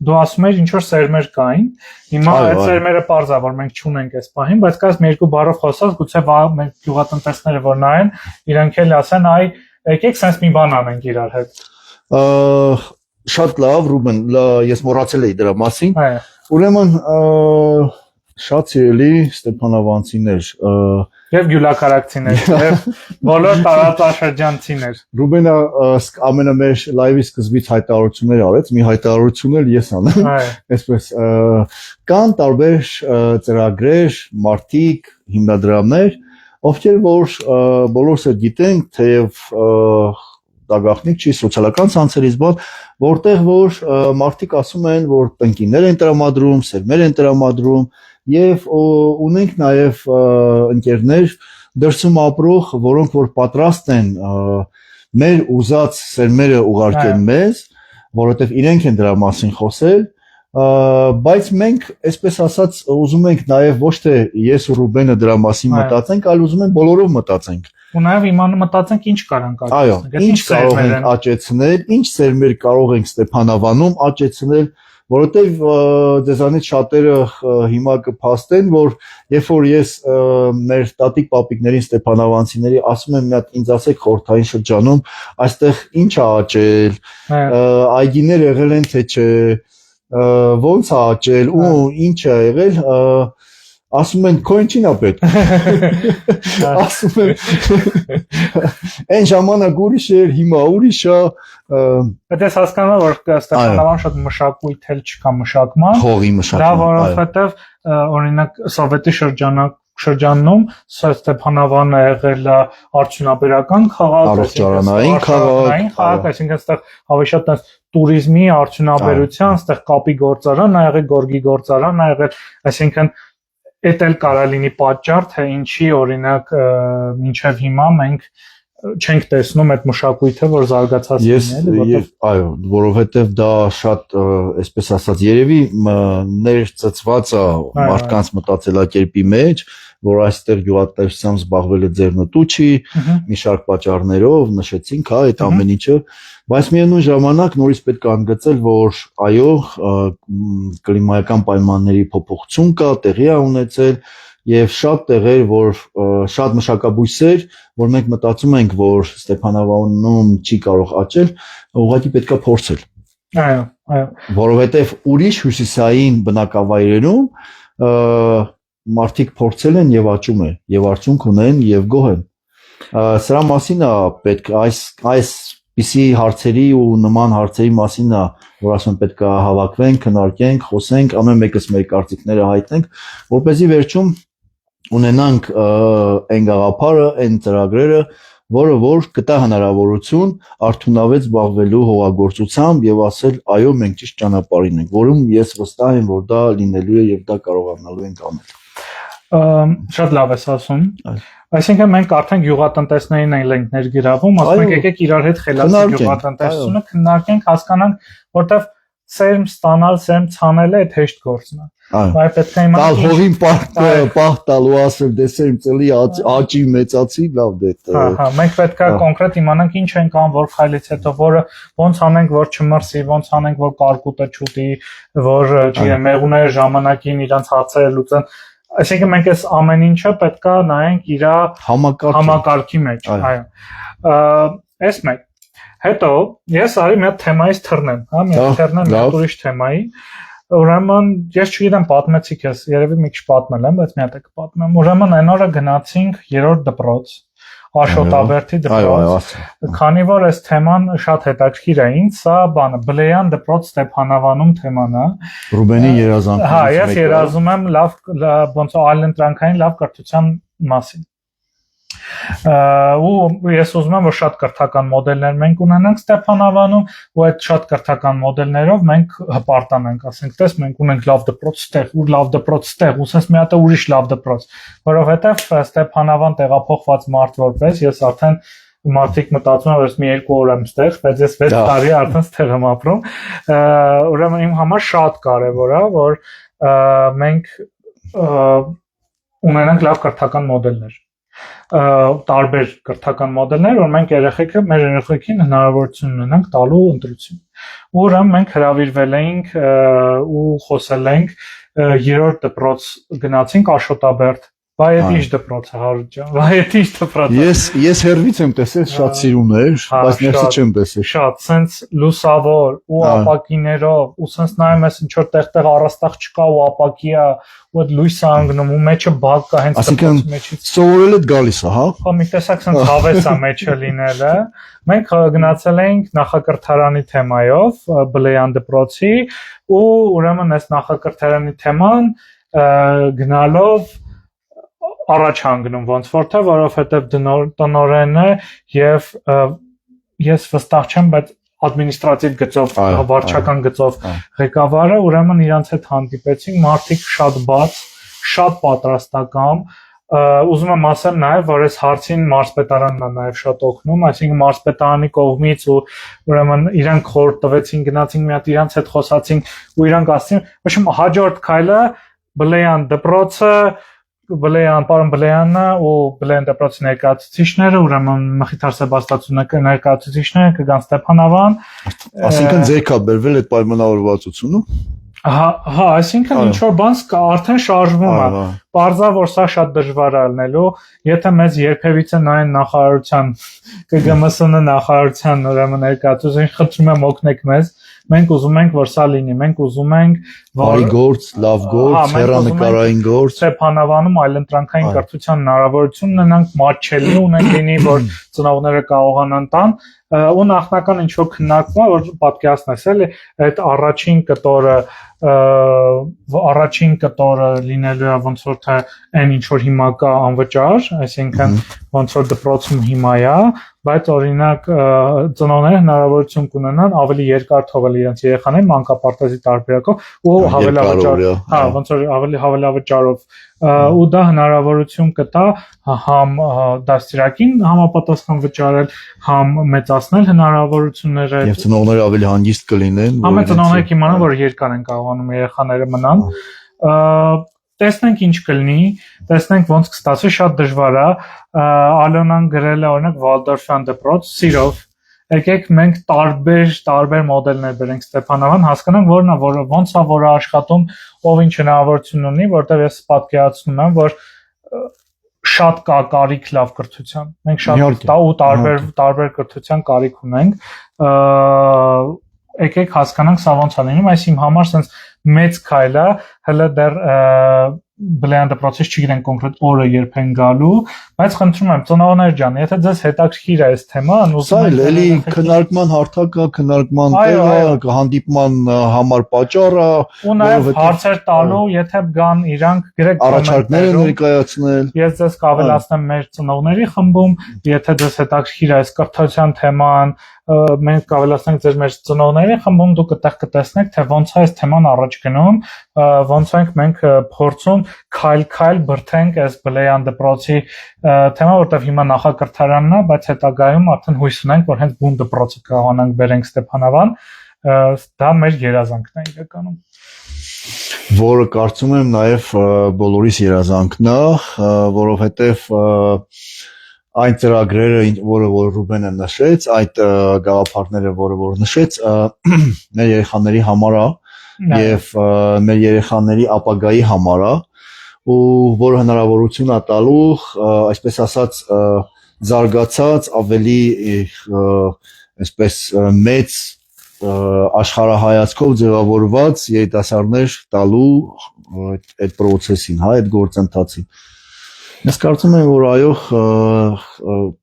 դու ասում ես ինչ որ սերմեր կային, հիմա այդ սերմերը պարզա որ մենք չունենք այս պահին, բայց կաս մի երկու բառով խոսած, գուցե մենք գյուղատնտեսները որ նայեն, իրանք էլ ասեն, այ եկեք sense մի բան անենք իրար հետ։ Շատ լավ, Ռուբեն, ես մոռացել էի դրա մասին։ Ուրեմն շատ սիրելի Ստեփանավանցիներ եւ գյուլակարակցիներ եւ բոլոր տարածաշրջանցիներ։ Ռուբենը ամենամեծ լայվի սկզբից հայտարարություններ արեց, մի հայտարարություն էլ ես անեմ։ Այսպես կան տարբեր ծրագրեր, մարտիկ, հիմնադրամներ, ովքեր որ բոլորս էլ գիտենք, թեև դա գաղտնիք չի սոցիալական ցանցերից, որտեղ որ մարտիկ ասում են, որ տնկիներ են տրամադրում, սերմեր են տրամադրում եւ ունենք նաեւ ընկերներ դրսում ապրող, որոնք որ պատրաստ են մեր ուզած սերմերը ուղարկեն մեզ, որովհետեւ իրենք են դրա մասին խոսել, բայց մենք այսպես ասած ուզում ենք նաեւ ոչ թե ես ու Ռուբենը դրա մասին մտածենք, այլ ուզում ենք բոլորով մտածենք։ Ու նաև իմանը մտածենք ինչ կարանք աճեցնել։ Այո, ինչ կարող ենք աճեցնել, ինչ սերմեր կարող ենք Ստեփանավանում աճեցնել, որովհետև ձեզանից շատերը հիմա կփաստեն, որ երբ որ ես մեր տատիկ պապիկներին Ստեփանավանցիների ասում եմ մի հատ ինձ ասեք խորհրդային շրջանում, այստեղ ինչ է աճել, այգիներ եղել են թե չէ, ոնց է աճել ու ինչ է եղել, ասում են քո ինչին է պետք։ Ասում են այն ժամանակ ուրիշ էր, հիմա ուրիշ է։ Բայց ես հասկանում եմ, որ Ստեփանավան շատ մշակույթ էլ չկա մշակման։ Հողի մշակման։ Դա որովհետև օրինակ Սովետի շրջանում Ստեփանավանը եղել է արդյունաբերական քաղաք, առողջարանային քաղաք, այսինքն այստեղ ավելի շատ տուրիզմի, արդյունաբերության, այստեղ կապի գործարան, ա եղել գորգի գործարան, ա եղել, այսինքն Էդ էլ կարա լինի պատճառ, թե ինչի օրինակ մինչև հիմա մենք չենք տեսնում այդ մշակույթը, որ զարգացած լինի, այո, որովհետև դա շատ, այսպես ասած, երևի ներծծված է մարդկանց մտածելակերպի մեջ, որ այստեղ գյուղատնտեսությամբ զբաղվելը ձեռնտու չի, մի շարք պատճառներով նշեցինք, հա, այդ ամեն ինչը, բայց միևնույն ժամանակ նորից պետք է ընդգծել, որ այո, կլիմայական պայմանների փոփոխություն կա, տեղի է ունեցել եւ շատ տեղեր, որ շատ մշակաբույսեր, որ մենք մտածում ենք, որ Ստեփանավանում չի կարող աճել, ուղղակի պետք է փորձել։ Այո, այո։ Որովհետեւ ուրիշ հյուսիսային բնակավայրերում մարդիկ փորձել են եւ աճում է, եւ արդյունք ունեն եւ գոհ են։ Սրա մասին է պետք այսպիսի հարցերի ու նման հարցերի մասին է, որ ասում պետք է հավաքվենք, քննարկենք, խոսենք, ամեն մեկս մեր կարծիքները հայտնենք, որպեսզի վերջում ունենանք այն գաղափարը, այն ծրագրերը, որը որ կտա հնարավորություն արդյունավետ զբաղվելու հողագործությամբ եւ ասել այո մենք ճիշտ ճանապարհին ենք, որում ես վստահ եմ, որ դա լինելու է եւ դա կարողանալու ենք անել։ Շատ լավ ես ասում։ Այսինքն մենք արդեն գյուղատնտեսներին ենք ներգրավում, ասում ենք եկեք իրար հետ խելացի գյուղատնտեսությունը քննարկենք, հասկանանք, որտեվ սերմ ստանալ, սերմ ցանել է այդ հեշտ գործն է։ Բայց պետք է իմանալ հողին պահ տալու ասել դե սերմ ծլի աճի մեծացի, լավ դե։ Հա, մենք պետք է կոնկրետ իմանանք ինչ ենք անում, որ խայլից հետո որը ոնց անենք, որ չմրսի, ոնց անենք, որ կարկուտը չուտի, որ չգիտեմ, մեղուները ժամանակին իրանց հարցերը լուծեն։ Այսինքն մենք այս ամեն ինչը պետք է նայենք իր համակարգի մեջ, այո։ Այս մեկ։ Հետո ես արի մի հատ թեմայից թռնեմ, հա, մի հատ թռնեմ մի ուրիշ թեմայի։ Ուրեմն ես չգիտեմ պատմեցի քեզ, երևի մի քիչ պատմել եմ, բայց մի հատ է պատմեմ։ Ուրեմն այն օրը գնացինք 3-րդ դպրոց, Աշոտաբերդի դպրոց։ Քանի որ այս թեման շատ հետաքրքիր է ինձ, սա բանը Բլեյան դպրոց Ստեփանավանում թեման է։ Ռուբենի երազանքներից։ Հա, ես երազում եմ լավ ոնց այլընտրանքային լավ կրթության մասին։ Ու ես ուզում եմ որ շատ կրթական մոդելներ մենք ունենանք Ստեփանավանում ու այդ շատ կրթական մոդելներով մենք հպարտանանք, ասենք, տես մենք ունենք լավ դպրոց ստեղ, ու լավ դպրոց ստեղ, ու ասես մի հատ ուրիշ լավ դպրոց, որովհետև Ստեփանավան տեղափոխված մարդ որպես ես արդեն մարդիկ մտածում են որ ես մի 2 օր եմ ստեղ, բայց ես 6 տարի արդեն ստեղ եմ ապրում, ուրեմն իմ համար շատ կարևոր է որ մենք ունենանք լավ կրթական մոդելներ։ տարբեր կրթական մոդելներ, որ մենք մեր երեխեքին հնարավորություն ունենանք տալու ընտրություն։ Ուրեմն մենք հրավիրվել էինք ու խոսել ենք երրորդ դպրոց գնացինք Աշոտաբերդ։ Վայ էդ ինչ դպրոց է Հարութ ջան, վայ էդ ինչ դպրոց է։ Ես հերվից եմ տեսել շատ սիրուն էր, բայց ներսից չեմ տեսել։ Շատ, սենց լուսավոր ու ապակիներով, ու սենց նայում ես ինչ որ տեղ առաստաղ չկա ու ապակի է, ու այդ լույսը անգնում ու մեջը բակ կա հենց դպրոցի մեջից։ Սովորել եք գալիս է, հա։ Հա մի տեսակ սենց հավես է մեջը լինելը։ Մենք գնացել էինք նախակրթարանի թեմայով, Բլեյան դպրոցի, ու ուրեմն այս նախակրթարանի թեման գնալով առաջ հանգնում ոնց որ թե որովհետև տնօրենը եւ ես վստահ չեմ բայց ադմինիստրատիվ գծով վարչական գծով ղեկավարը ուրեմն իրանց հետ հանդիպեցինք մարդիկ շատ բաց շատ պատրաստական ուզում եմ ասել նաև որ այս հարցին մարզպետարանն է նաև շատ օգնում այսինքն մարզպետարանի կողմից ու ուրեմն իրանք խորհուրդ տվեցին գնացինք մի հատ իրանց հետ խոսացինք ու իրանք ասեցին ոչմ հաջորդ քայլը Բլեյան դպրոցը Բլեյան, պարոն Բլեյանը ու Բլեյան դպրոցի ներկայացուցիչները, ուրեմն Մխիթար Սեբաստիացյանը ներկայացուցիչները կգան Ստեփանավան։ Այսինքն ձեր կա բերվել այդ պայմանավորվածությունը։ Հա, այսինքն ինչ որ բան արդեն շարժվում է։ Պարզա որ սա շատ դժվար է լինելու, եթե մեզ երբևիցե նայեն նախարարության ԿԳՄՍՆ նախարարության ուրեմն ներկայացուցիչ խնդրում եմ օգնեք մեզ։ Մենք ուզում ենք որ սա լինի, մենք ուզում ենք որ գործ, լավ գործ, հեռանկարային գործ, Ստեփանավանում այլընտրանքային կրթության հնարավորություն ունենանք, մատչելի ունենք լինի, որ ծնողները կարողանան տան, ու նախնական ինչ որ քննարկվում է, որ պատկերացնես էլի, այդ առաջին կտորը լինելու է ոնց որ թե այն ինչ որ հիմա կա անվճար, այսինքն ոնց որ դպրոցում հիմա է, բայց օրինակ ծնողները հնարավորություն կունենան ավելի երկար թողել իրենց երեխաներին մանկապարտեզի տարբերակով ու հավելավճար, հա, ոնց որ ավելի հավելավճարով ու դա հնարավորություն կտա համ դաստիարակին համապատասխան վճարել, համ մեծացնել հնարավորությունները եւ ծնողները ավելի հանգիստ կլինեն, համ ծնողները կիմանան, որ երկար են կարողանում երեխաները մնան, տեսնենք ինչ կլինի, տեսնենք ոնց կստացվի, շատ դժվար է, Ալոնան գրել է օրինակ Վալդորֆյան դպրոց, սիրով եկեք մենք տարբեր մոդելներ բերենք Ստեփանավան, հասկանանք որն է, ոնց է որը աշխատում, ով ինչ հնարավորություն ունի, որտեղ ես պատկերացնում եմ, որ շատ կա կարիք լավ կրթության։ Մենք շատ ու տարբեր կրթության կարիք ունենք։ Եկեք հասկանանք սա ոնց է լինում, այս իմ համար sense մեծ քայլ է, հələ դեռ Բլեյան դպրոցից չգիտեն կոնկրետ օրը երբ են գալու, բայց խնդրում եմ ծնողներ ջան, եթե ձեզ հետաքրքիր է այս թեման, սա էլի քննարկման հարթակը, քննարկման տեղը, հանդիպման համար պատճառը, ու նաև հարցեր տալու, եթե գան իրանք գրեք առաջարկներ ներկայացնել։ Ես ձեզ կավելացնեմ մեր ծնողների խմբում, եթե ձեզ հետաքրքիր է այս կրթության թեման, մենք կավելացնենք ձեր մեր ծնողների խմբում, դուք այդտեղ կտեսնեք, թե ոնց է այս թեման առաջ գնում, ոնց ենք մենք փորձում քայլ բրթենք այս Բլեյան դպրոցի թեմա, որտեղ հիմա նախակրթարանն է, բայց հետագայում արդեն հույս ունենք, որ հենց բուն դպրոցը կարողանանք բերենք Ստեփանավան, դա մեր երազանքն է իրականում։ Որը կարծում եմ նաև բոլորիս երազանքն է, որովհետև այն ծրագրերը, որը Ռուբենը նշեց, այդ գաղափարները, որ նշեց, մեր երեխաների համար է եւ մեր երեխաների ապագայի համար է ու որ հնարավորություն է տալու, այսպես ասած, զարգացած ավելի այսպես մեծ աշխարհայացքով ձևավորված երիտասարդներ տալու այդ process-ին, հա, այդ գործընթացին։ Ես կարծում եմ, որ այո,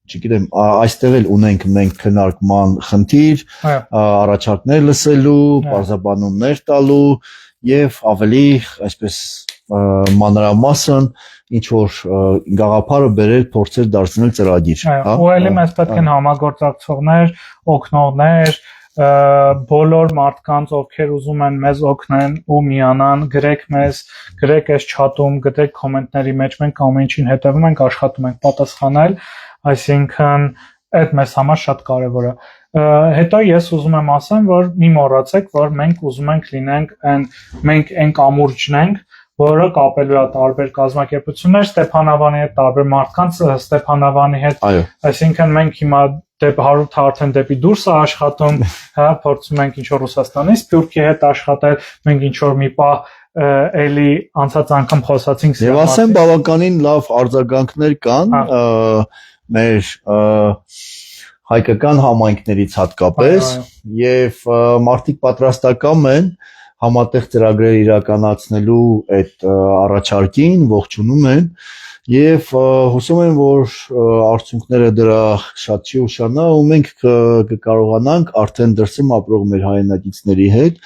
չգիտեմ, այստեղ էլ ունենք մենք քննարկման խնդիր, առաջարկներ լսելու, բարձրաբանումներ տալու եւ ավելի, այսպես մանրամասն ինչ որ գաղափարը բերել, փորձել դարձնել ծրագիր, հա։ Ու ելի մեզ պետք են համագործակցողներ, օգնողներ, բոլոր մարդկանց, ովքեր ուզում են մեզ օգնեն ու միանան, գրեք մեզ, գրեք այս չաթում, գրեք կոմենտների մեջ, մենք ամեն ինչին հետևում ենք, աշխատում ենք պատասխանել, այսինքն այդ մեզ համար շատ կարևոր է։ Հետո ես ուզում եմ ասեմ, որ մի մոռացեք, որ մենք ուզում ենք լինենք մենք այն կամուրջն ենք, որը կապելու է տարբեր կազմակերպություններ, Ստեփանավանի հետ, տարբեր մարդկանց Ստեփանավանի հետ, այսինքն մենք հիմա հարութը արդեն դեպի դուրս է աշխատում, հա, փորձում ենք ինչ-որ Ռուսաստանի Սփյուռքի հետ աշխատել, մենք ինչ-որ մի պահ էլի անցած անգամ խոսացինք Եվ ասեմ բավականին լավ արձագանքներ կան մեր հայկական համայնքներից հատկապես եւ մարդիկ պատրաստական են համատեղ ծրագրեր իրականացնելու այդ առաջարկին, ողջունում են եւ հուսում եմ որ արդյունքները դրա շատ չի ուշանա ու մենք կկարողանանք արդեն դրսում ապրող մեր հայրենակիցների հետ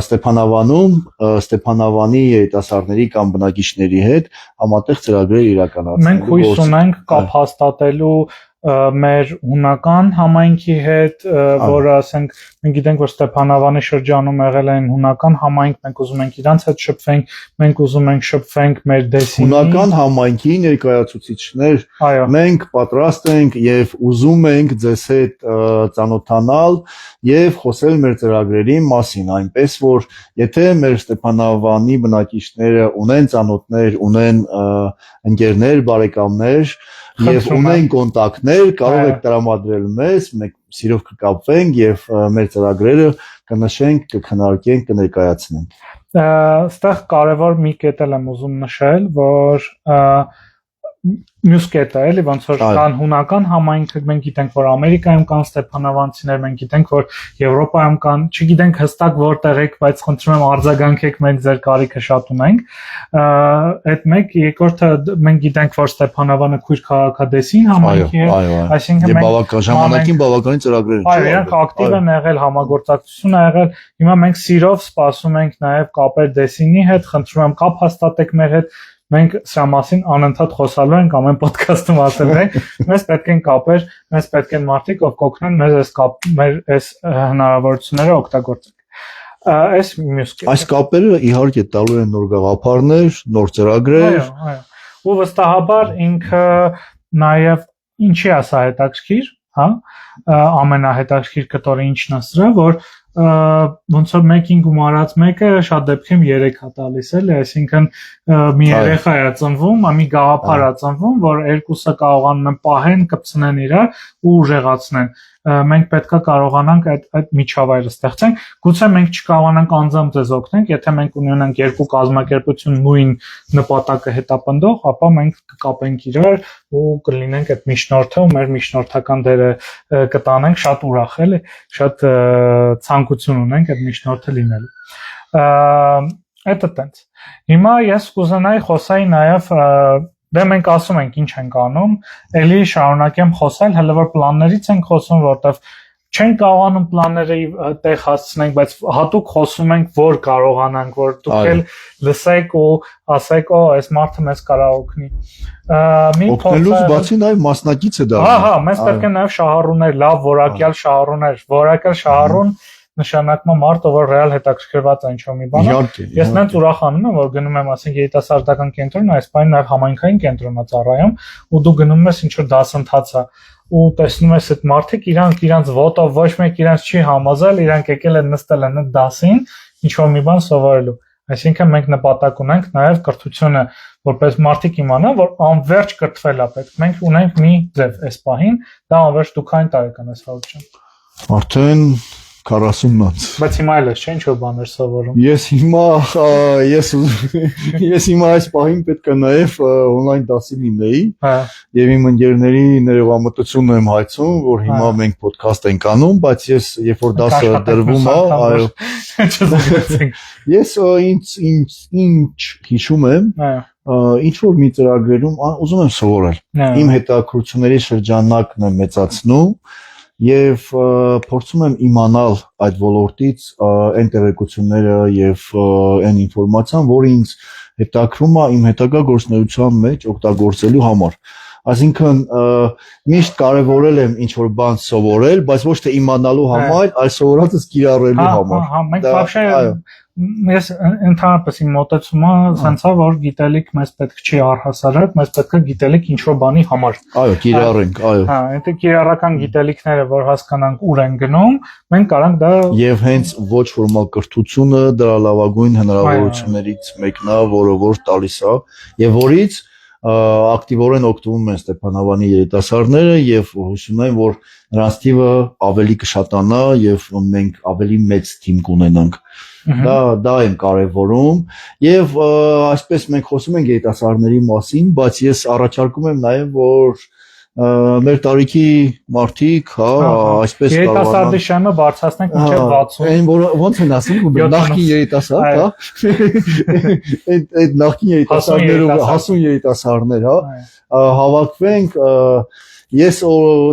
Ստեփանավանում Ստեփանավանի երիտասարդների կամ բնակիչների հետ համատեղ ծրագրեր իրականացնել։ Մենք հույս ունենք կապ հաստատելու մեր հունական համայնքի հետ, որը ասենք մենք գիտենք որ Ստեփանավանի շրջանում եղել են հունական համայնք, մենք ուզում ենք իրանց հետ շփվենք, մենք ուզում ենք շփվենք մեր դեսինի հունական համայնքի ներկայացուցիչներ, մենք պատրաստ ենք եւ ուզում ենք ձեզ հետ ծանոթանալ եւ խոսել մեր ծրագրերի մասին, այնպես որ եթե մեր Ստեփանավանի բնակիչները ունեն ծանոթներ, ունեն ընկերներ, բարեկամներ Եվ ունեն կոնտակտներ, կարող եք տրամադրել մեզ, մենք սիրով կկապվենք եւ մեր ծրագրերը կնշենք, կքննարկենք, կներկայացնենք։ Այստեղ կարևոր մի կետ եմ ուզում նշել, որ մյուս կետը էլի ոնց որ կան հունական համայնքը, մենք գիտենք որ Ամերիկայում կան Ստեփանավանցիներ, մենք գիտենք որ Եվրոպայում կան, չգիտենք հստակ որտեղ եք, բայց խնդրում եմ արձագանքեք, մենք ձեր կարիքը շատ ունենք։ Այդ մեկ, երկրորդը մենք գիտենք որ Ստեփանավանը քույր քաղաքադեսին համայնքի է, այսինքն մենք բավական ժամանակին բավականին ծրագրեր են։ Այո, իրանք ակտիվ են եղել, համագործակցություն ա եղել։ Հիմա մենք սիրով սպասում ենք նաև կապել դեսինի հետ, խնդրում եմ կապ հաստատեք մեր հետ։ Մենք սրա մասին անընդհատ խոսալու ենք, ամեն ոդքասթում ասել ենք, մեզ պետք են կապեր, մեզ պետք են մարդիկ, ով կօգնեն մեր այս հնարավորությունները օգտագործել։ Այս մյուս կետը։ Այս կապերը իհարկե տալու են նոր գաղափարներ, նոր ծրագրեր։ Այո։ Ու վստահաբար ինքը նաև ինչի է սա հետաքրքիր, հա, ամենահետաքրքիր կտորը ինչն է սրա, որ ոնց որ մեկին գումարած մեկը շատ դեպքերում 3 է տալիս էլի, այսինքն մի երեխա է ծնվում, մի գաղափար է ծնվում, որ երկուսը կարողանում են պահեն, կպցնեն իրար ու ուժեղացնեն։ Մենք պետքա կարողանանք այդ միջավայրը ստեղծենք։ Գուցե մենք չկարողանանք անձամբ ձեզ օգնենք, եթե մենք ունենանք երկու կազմակերպություն նույն նպատակը հետապնդող, ապա մենք կկապենք իրար ու կլինենք այդ միջնորդը ու մեր միջնորդական դերը կտանենք շատ ուրախ էլի, շատ ցանկություն ունենք այդ միջնորդը լինելու։ Դա տենց։ Հիմա ես կուզենայի խոսայի նաև դե մենք ասում ենք ինչ ենք անում, ելի շարունակեմ խոսել, հələ որ պլաններից ենք խոսում, որտեվ չենք կարողանում պլանները տեղ հասցնենք, բայց հատուկ խոսում ենք, որ կարողանանք, որ դուք էլ լսեք ու ասեք, այս մարդը մեզ կարա օգնի։ Օգնելուց բացի նաև մասնակից է դառնում։ Հա, մեզ պետք է նաև շահառուներ, լավ որակյալ շահառուներ, որակյալ շահառուն նշանակում է մարդը, որ ռեալ հետաքրքրված է ինչ-որ մի բանով։ Ես նենց ուրախանում եմ, որ գնում եմ, ասենք, երիտասարդական կենտրոն, այս բանը նաև համայնքային կենտրոն է ծառայում, ու դու գնում ես ինչ-որ դասընթաց է, ու տեսնում ես այդ մարդիկ իրանց ոտով ոչ մեկ իրանց չի համոզել, իրանք եկել են նստել են այդ դասին, ինչ-որ մի բան սովորելու։ Այսինքն մենք նպատակ ունենք նաև կրթությունը, որպես մարդիկ իմանան, որ անverջ կրթվել է պետք։ Մենք ունենք մի ձև այս պահին, դա անverջ դուքային տարեկան ես Հաղորդյան։ Արդեն 40-ից։ Բայց հիմա էլ ես, չէ՞, ինչ-որ բաներ սովորում։ Ես հիմա այս պահին պետք է նաև on-line դասի լինեի։ Եվ իմ ընկերների ներողամտությունն եմ հայցում, որ հիմա մենք ոդքասթ ենք անում, բայց ես երբ որ դասը դրվում է, այո, ես ինչ հիշում եմ, ինչ որ մի ծրագրերում ուզում եմ սովորել։ Իմ հետաքրքրությունների շրջանակն եմ մեծացնում Եվ փորձում եմ իմանալ այդ ոլորտից այն տեղեկությունները եւ այն ինֆորմացիան, որը ինձ հետաքրում է իմ հետագա գործունեության մեջ օգտագործելու համար։ Այսինքն միշտ կարևորել եմ ինչ որ բան սովորել, բայց ոչ թե իմանալու համար, այլ սովորածս կիրառելու համար։ Մենք вообще ես ընդհանրապես իմ մոտեցումը ասենց է, որ գիտելիք մեզ պետք չի առհասարակ, մեզ պետք է գիտելիք ինչ որ բանի համար։ Այո, կիրառենք, այո։ Հա, այդ կիրառական գիտելիքները, որ հասկանանք ուր են գնում, մենք կարանք դա Եվ հենց ոչ ֆորմալ կրթությունը դրա լավագույն հնարավորություններից մեկն է, որը որ տալիս է, եւ որից ակտիվորեն օգտվում են Ստեփանավանի երիտասարդները եւ հուսում են, որ նրանց թիվը ավելի կշատանա եւ մենք ավելի մեծ թիմ կունենանք։ Դա եմ կարևորում եւ այսպես մենք խոսում ենք երիտասարդների մասին, բայց ես առաջարկում եմ նաեւ, որ մեր տարիքի մարդիկ, հա, այսպես երիտասարդի շեմը բարձրացնենք մինչև 60։ Այն որ ոնց են ասում, նախկին երիտասարդ, հա։ Այդ նախկին երիտասարդներով հասուն երիտասարդներ, հա, հավաքվենք, ես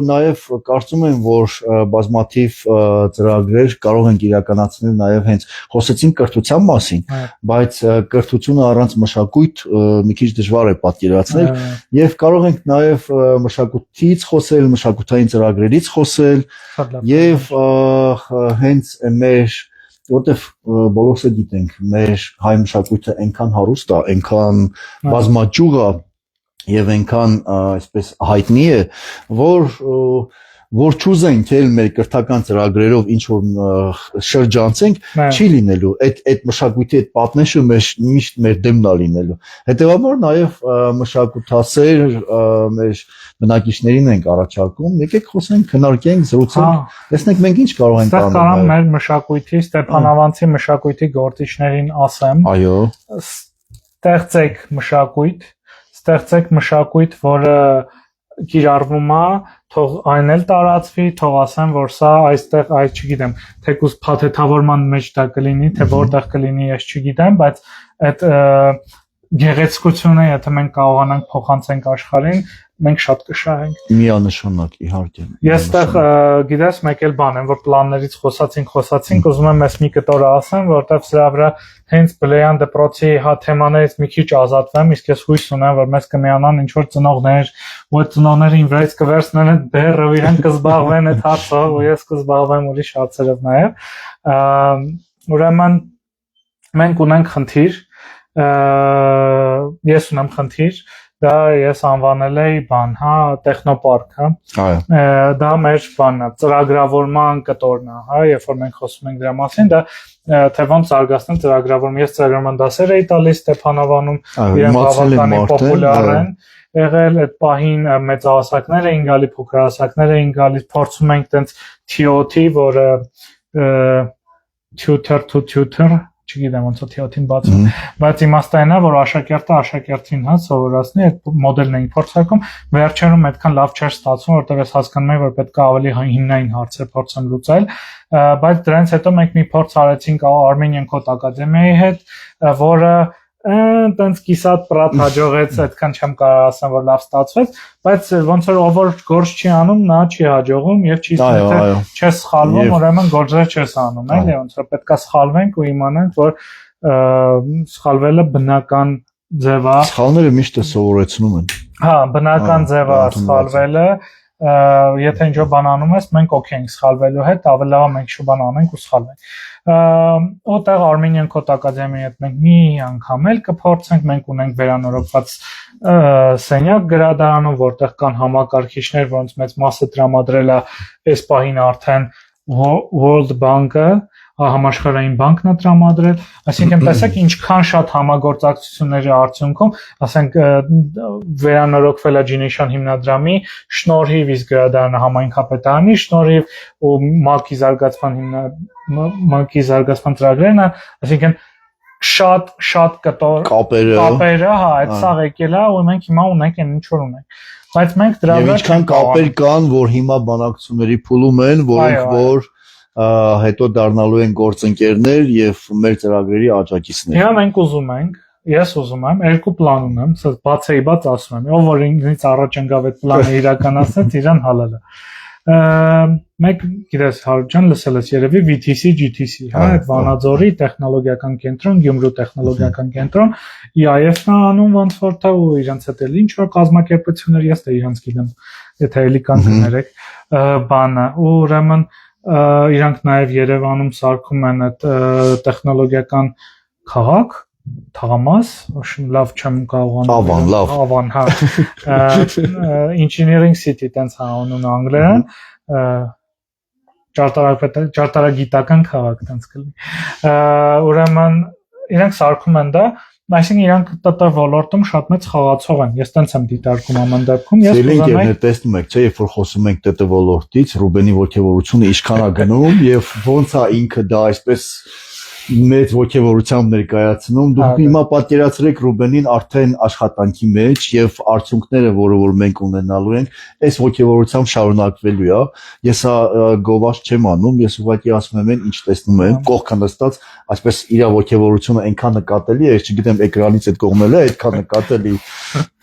նաև կարծում եմ, որ բազմաթիվ ծրագրեր կարող ենք իրականացնել նաև հենց խոսեցինք կրթության մասին, բայց կրթությունը առանց մշակույթ մի քիչ դժվար է պատկերացնել եւ կարող ենք նաև մշակույթից խոսել, մշակութային ծրագրերից խոսել եւ հենց մեր որտեվ բոլորս է գիտենք, մեր հայ մշակույթը այնքան հարուստ է, այնքան բազմաճյուղ է եւ այնքան այսպես հայտնի է, որ չուզենք էլ մեր կրթական ծրագրերով ինչ որ շրջանցենք, չի լինելու։ Այդ մշակույթի այդ պատնեշը միշտ մեր դեմն է լինելու։ Հետևաբար նաեւ մշակութասեր մեր բնակիչներին ենք առաջարկում, եկեք խոսենք, քննարկենք, զրուցենք, տեսնենք մենք ինչ կարող ենք անել։ Ստեղ կարող մեր մշակույթի, Ստեփանավանցի մշակույթի գործիչներին ասեմ։ Այո։ Ստեղծեք մշակույթ, որը կիրառվում է, թող այն էլ տարածվի, թող ասեմ, որ սա այստեղ, չգիտեմ, թեկուզ փաթեթավորման մեջ դա կլինի, թե որտեղ կլինի, ես չգիտեմ, բայց այդ գեղեցկությունը, եթե մենք կարողանանք փոխանցենք աշխարհին, մենք շատ կշահենք։ Միանշանակ, իհարկե։ Ես այդտեղ գիտես, մեկ էլ բան եմ, որ պլաններից խոսացինք, ուզում եմ ես մի կտորը ասեմ, որտեղ սրա վրա հենց Բլեյան դպրոցի թեմաներից մի քիչ ազատվեմ, իսկ ես հույս ունեմ, որ մեզ կմիանան ինչ որ ծնողներ, ու այդ ծնողները իմ վրայից կվերցնեն այդ բեռը, ու իրենք կզբաղվեն այդ հարցով, ու ես կզբաղվեմ ուրիշ հարցերով նաև։ Ուրեմն մենք ունենք խնդիր, ես ունեմ խնդիր, դա ես անվանել էի բան, հա, տեխնոպարկ, հա։ Այո։ Դա մեր բանն է, ծրագրավորման կտորն է, հա, երբ որ մենք խոսում ենք դրա մասին, դա թե ոնց զարգացնել ծրագրավորում։ Ես ծրագրման դասեր էի տալիս Ստեփանավանում, իրենք բավականին պոպուլյար են եղել, այդ պահին մեծահասակներ էին գալի, փոքրահասակներ էին գալիս, փորձում ենք տենց TOT, որը tutor to tutor, չգիտեմ ոնց է TOT-ին բացում, բայց իմաստը այն է, որ աշակերտը աշակերտին հա սովորացնի, այդ մոդելն էին փորձարկում, վերջերում այդքան լավ չէր ստացվում, որտեղ ես հասկանում եմ, որ պետք է ավելի հիմնային հարցեր փորձեմ լուծել, բայց դրանից հետո մենք մի փորձ արեցինք Armenian Code Academy-ի հետ, որը տենց կիսատ պրատ հաջողեց, այդքան չեմ կարող ասեմ, որ լավ ստացվեց, բայց ոնց որ ով որ գործ չի անում, նա չի հաջողում եւ չի ստացվում, չես սխալվում, ուրեմն գործեր չես անում, էլի ոնց որ պետքա սխալվենք ու իմանանք, որ սխալվելը բնական ձև է։ Սխալները միշտ սովորեցնում են։ Հա, բնական ձև է սխալվելը, եթե ինչ-որ բան անում ես, մենք օքեյ ենք սխալվելու հետ, ավելի լավ է մենք շու բան անենք ու սխալվենք։ Որտեղ Armenian Code Academy-ի հետ մենք մի անգամ էլ կփորձենք, մենք ունենք վերանորոգված սենյակ գրադարանում, որտեղ կան համակարգիչներ, որոնց մեծ մասը տրամադրել է այս պահին արդեն World Bank-ը, համաշխարհային բանկն է տրամադրել, այսինքն տեսեք ինչքան շատ համագործակցությունների արդյունքում, ասենք վերանորոգվել է Ջինիշան հիմնադրամի շնորհիվ իսկ գրադարանը համայնքապետարանի շնորհիվ ու ՄԱԿ-ի զարգացման ծրագրերն են, այսինքն շատ կտոր կապերը, հա, այդ սաղ եկել է ու մենք հիմա ունենք այն ինչ որ ունենք, բայց մենք դրա վրա ինչքան կապեր կան, որ հիմա բանակցությունների փուլում են, որոնք որ հետո դառնալու են գործընկերներ եւ մեր ծրագրերի աջակիցներ։ Հիմա մենք ուզում ենք, ես ուզում եմ, երկու պլան ունեմ, բացեի բաց ասում եմ, ով որ ինձ առաջ ընկավ այդ պլանը իրականացնեց, իրան հալել է։ Մեկ գիտես Հարություն լսել ես երևի VTC GTC, հա, այդ Վանաձորի տեխնոլոգիական կենտրոն, Գյումրու տեխնոլոգիական կենտրոն, EIF-ն է անում ոնց որ թե ու իրանց հետ էլ ինչ որ կազմակերպություններ ես դե իրանց գիտեմ, եթե էլի կան կներեք, բանը, ու ուրեմն իրանք նաև Երևանում սարքում են այդ տեխնոլոգիական քաղաք, թաղամաս, լավ չեմ կարողանում Ավան, հա, engineering city տենց անունն անգլերեն, ճարտարագիտական քաղաք տենց կլինի։ Ուրեմն իրանք սարքում են դա, այսինքն իրանք ՏՏ ոլորտում շատ մեծ խաղացող են։ Ես տենց եմ դիտարկում ամեն դեպքում։ Ես կուզենայի տեսնում եք, չէ, երբ որ խոսում ենք ՏՏ ոլորտից, Ռուբենի ոգևորությունը ինչքան է գնում եւ ոնց է ինքը դա այսպես մեծ ոգևորությամբ ներկայացնում։ Դուք հիմա պատկերացրեք Ռուբենին արդեն աշխատանքի մեջ եւ արդյունքները, որ մենք ունենալու ենք, այս ոգևորությամբ շարունակվելու է։ Ես գովաշ չեմ անում, ես ուղղակի ասում եմ, ինչ տեսնում եմ, կողքը նստած, այսպես իր ոգևորությունը այնքան նկատելի է, ես չգիտեմ էկրանից այդ կողմել է այդքան նկատելի,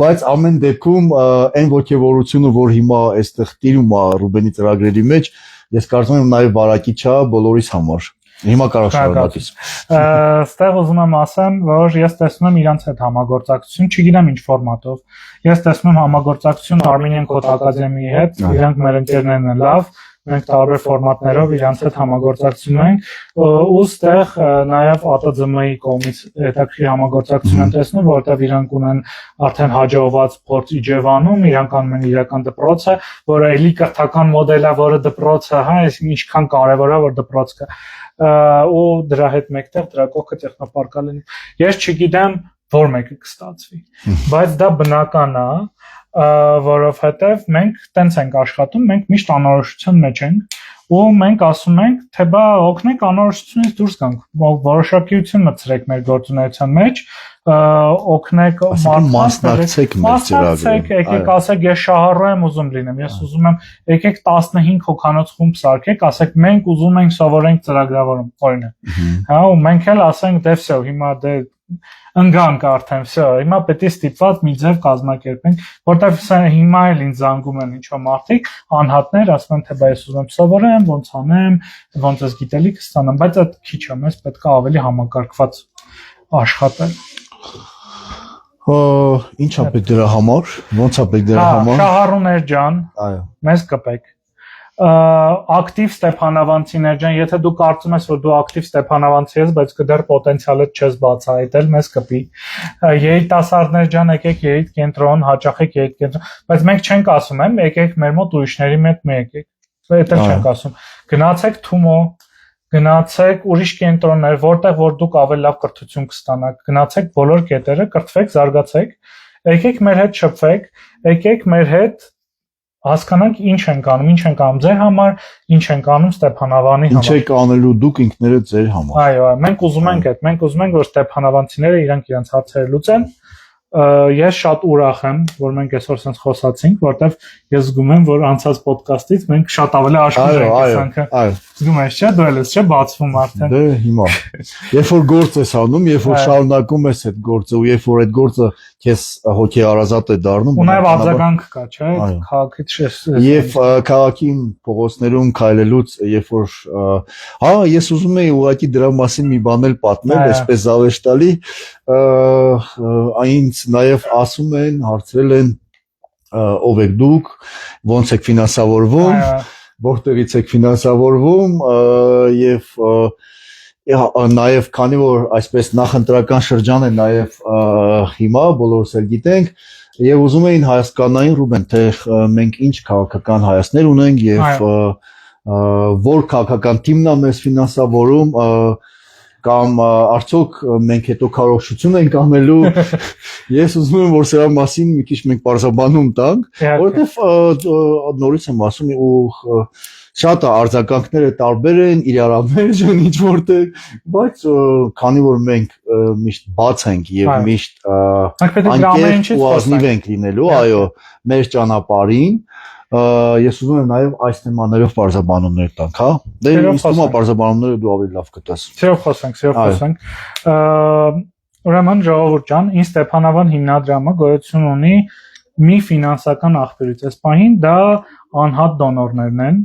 բայց ամեն դեպքում այն ոգևորությունը, որ հիմա այստեղ տիրում է Ռուբենի ծրագրերի մեջ, ես կարծում եմ նաեւ վարակիչ է բոլորիս համար։ Հիմա կարող շարունակես։ Ստեղ ուզում եմ ասեմ, որ ես տեսնում եմ իրանց հետ համագործակցություն, չգիտեմ ինչ ֆորմատով։ Ես տեսնում եմ համագործակցություն Armenian Code Academy-ի հետ, իրանք մեր ընկերներն են լավ, մենք տարբեր ֆորմատներով իրանց հետ համագործակցություն ենք, ու ստեղ նաև ԱՏԶՄ-ի կողմից հետաքրքիր համագործակցություն եմ տեսնում, որտեղ իրանք ունեն արդեն հաջողված փորձ Իջևանում, իրանք անում են իրական դպրոցը, որը էլի կրթական մոդել է, որը դպրոցը, հա, այսինքն ինչքան կարևոր է, որ դպրոց կա, ու դրա հետ մեկտեղ դրա կողքը տեխնոպարկա լինի։ Ես չգիտեմ, որ մեկը կստացվի, բայց դա բնական է, որովհետև մենք տենց ենք աշխատում, մենք միշտ անորոշության մեջ ենք ու մենք ասում ենք, թե բա օգնենք անորոշությունից դուրս գանք, որոշակիություն մտցրեք մեր գործունեության մեջ, օգնեք մասնակցեք մեր ծրագրին։ Եկեք ասեք ես շահառու եմ ուզում լինեմ, ես ուզում եմ եկեք 15 հոգանոց խումբ սարքեք, ասեք մենք ուզում ենք սովորենք ծրագրավորում, օրինակ։ Հա, ու մենք էլ ասենք դե վсё, հիմա դե ընկանք արդեն, վсё, հիմա պետք է ստիպված մի ձև կազմակերպենք, որտեղ հիմա էլ ինձ զանգում են ինչ-որ մարդիկ, անհատներ, ասում են թե բա ես ուզում եմ սովորեմ, ոնց անեմ, ոնց ես գիտելիք ստանամ, բայց այդ քիչ է, մեզ պետք է ավելի համակարգված աշխատել։ Ինչ է պետք դրա համար, ոնց է պետք դրա համար։ Շահառուներ ջան, այո, մեզ կպեք։ Ակտիվ Ստեփանավանցիներ ջան, եթե դու կարծում ես, որ դու ակտիվ Ստեփանավանցի ես, բայց դեռ պոտենցիալը չես բացահայտել, մեզ կպի։ Երիտասարդներ ջան, եկեք երիտ կենտրոն, հաճախեք երիտ կենտրոն, բայց մենք չենք ասում, եկեք մեր մոտ ուրիշների մոտ եկեք։ Դա էլ չենք ասում։ Գնացեք Թումո, գնացեք ուրիշ կենտրոններ, որտեղ որ դուք ավելի լավ կրթություն կստանաք, գնացեք բոլոր կետերը, կրթվեք, զարգացեք, եկեք մեր հետ շփվեք, եկեք մեր հետ հասկանանք ինչ ենք անում ձեր համար, ինչ ենք անում Ստեփանավանի համար։ Ինչ եք անելու դուք ինքներդ ձեր համար։ Այո, մենք ուզում ենք որ Ստեփանավանցիները իրենց հարցերը լուծեն։ Ես շատ ուրախ եմ, որ մենք այսօր sense խոսացինք, որտեվ ես զգում եմ, որ անցած ոդկասթից մենք շատ ավելի աշխույժ ենք ասանք։ Այո։ Զգում ես, չէ՞, դու ես չէ՞ բացվում արդեն։ Դե հիմա։ Երբ որ գործ ես անում, երբ որ շարունակում ես այդ գործը, ու երբ որ այդ գործը քեզ հոգի հարազատ է դառնում, ու նաև արձագանք կա, չէ՞, քաղաքից շես։ Եվ քաղաքի փողոցներում քայլելուց, երբ որ հա, ես ուզում եի ուղղակի դրա մասին մի բան էլ պատմել, այսպես զավեշտալի, այնց նաև ասում են, հարցրել են ով եք դուք, ոնց եք ֆինանսավորվում, որտեղից եք ֆինանսավորվում եւ նաև քանի որ այսպես նախընտրական շրջան է նաև հիմա բոլորս էլ գիտենք եւ ուզում էին հասկանային Ռուբեն թե մենք ինչ քաղաքական հայացքներ ունենք եւ որ քաղաքական թիմն է մեզ ֆինանսավորում կամ արդյոք մենք հետո քարոզություն ենք անելու ես ուզում եմ որ սրա մասին մի քիչ մենք բարձրաբանում տանք որովհետեւ նորից եմ ասում ու շատ արձագանքները տարբեր են, իրարամերժ են ինչ որտեղ, բայց քանի որ մենք միշտ բաց ենք եւ միշտ անկեղծ ու ազնիվ ենք լինելու, այո, մեր ճանապարհին, ես ուզում եմ նաեւ այս թեմաներով բարձրաբանումներ տանք, հա։ Դե ինձ թվում է բարձրաբանումները դու ավելի լավ կտես։ Սիրով խոսենք։ Ուրեմն ժողովուրդ ջան, Ին Ստեփանավան հիմնադրամը գոյություն ունի մի ֆինանսական աղբյուրից, այս պահին դա անհատ դոնորներն են,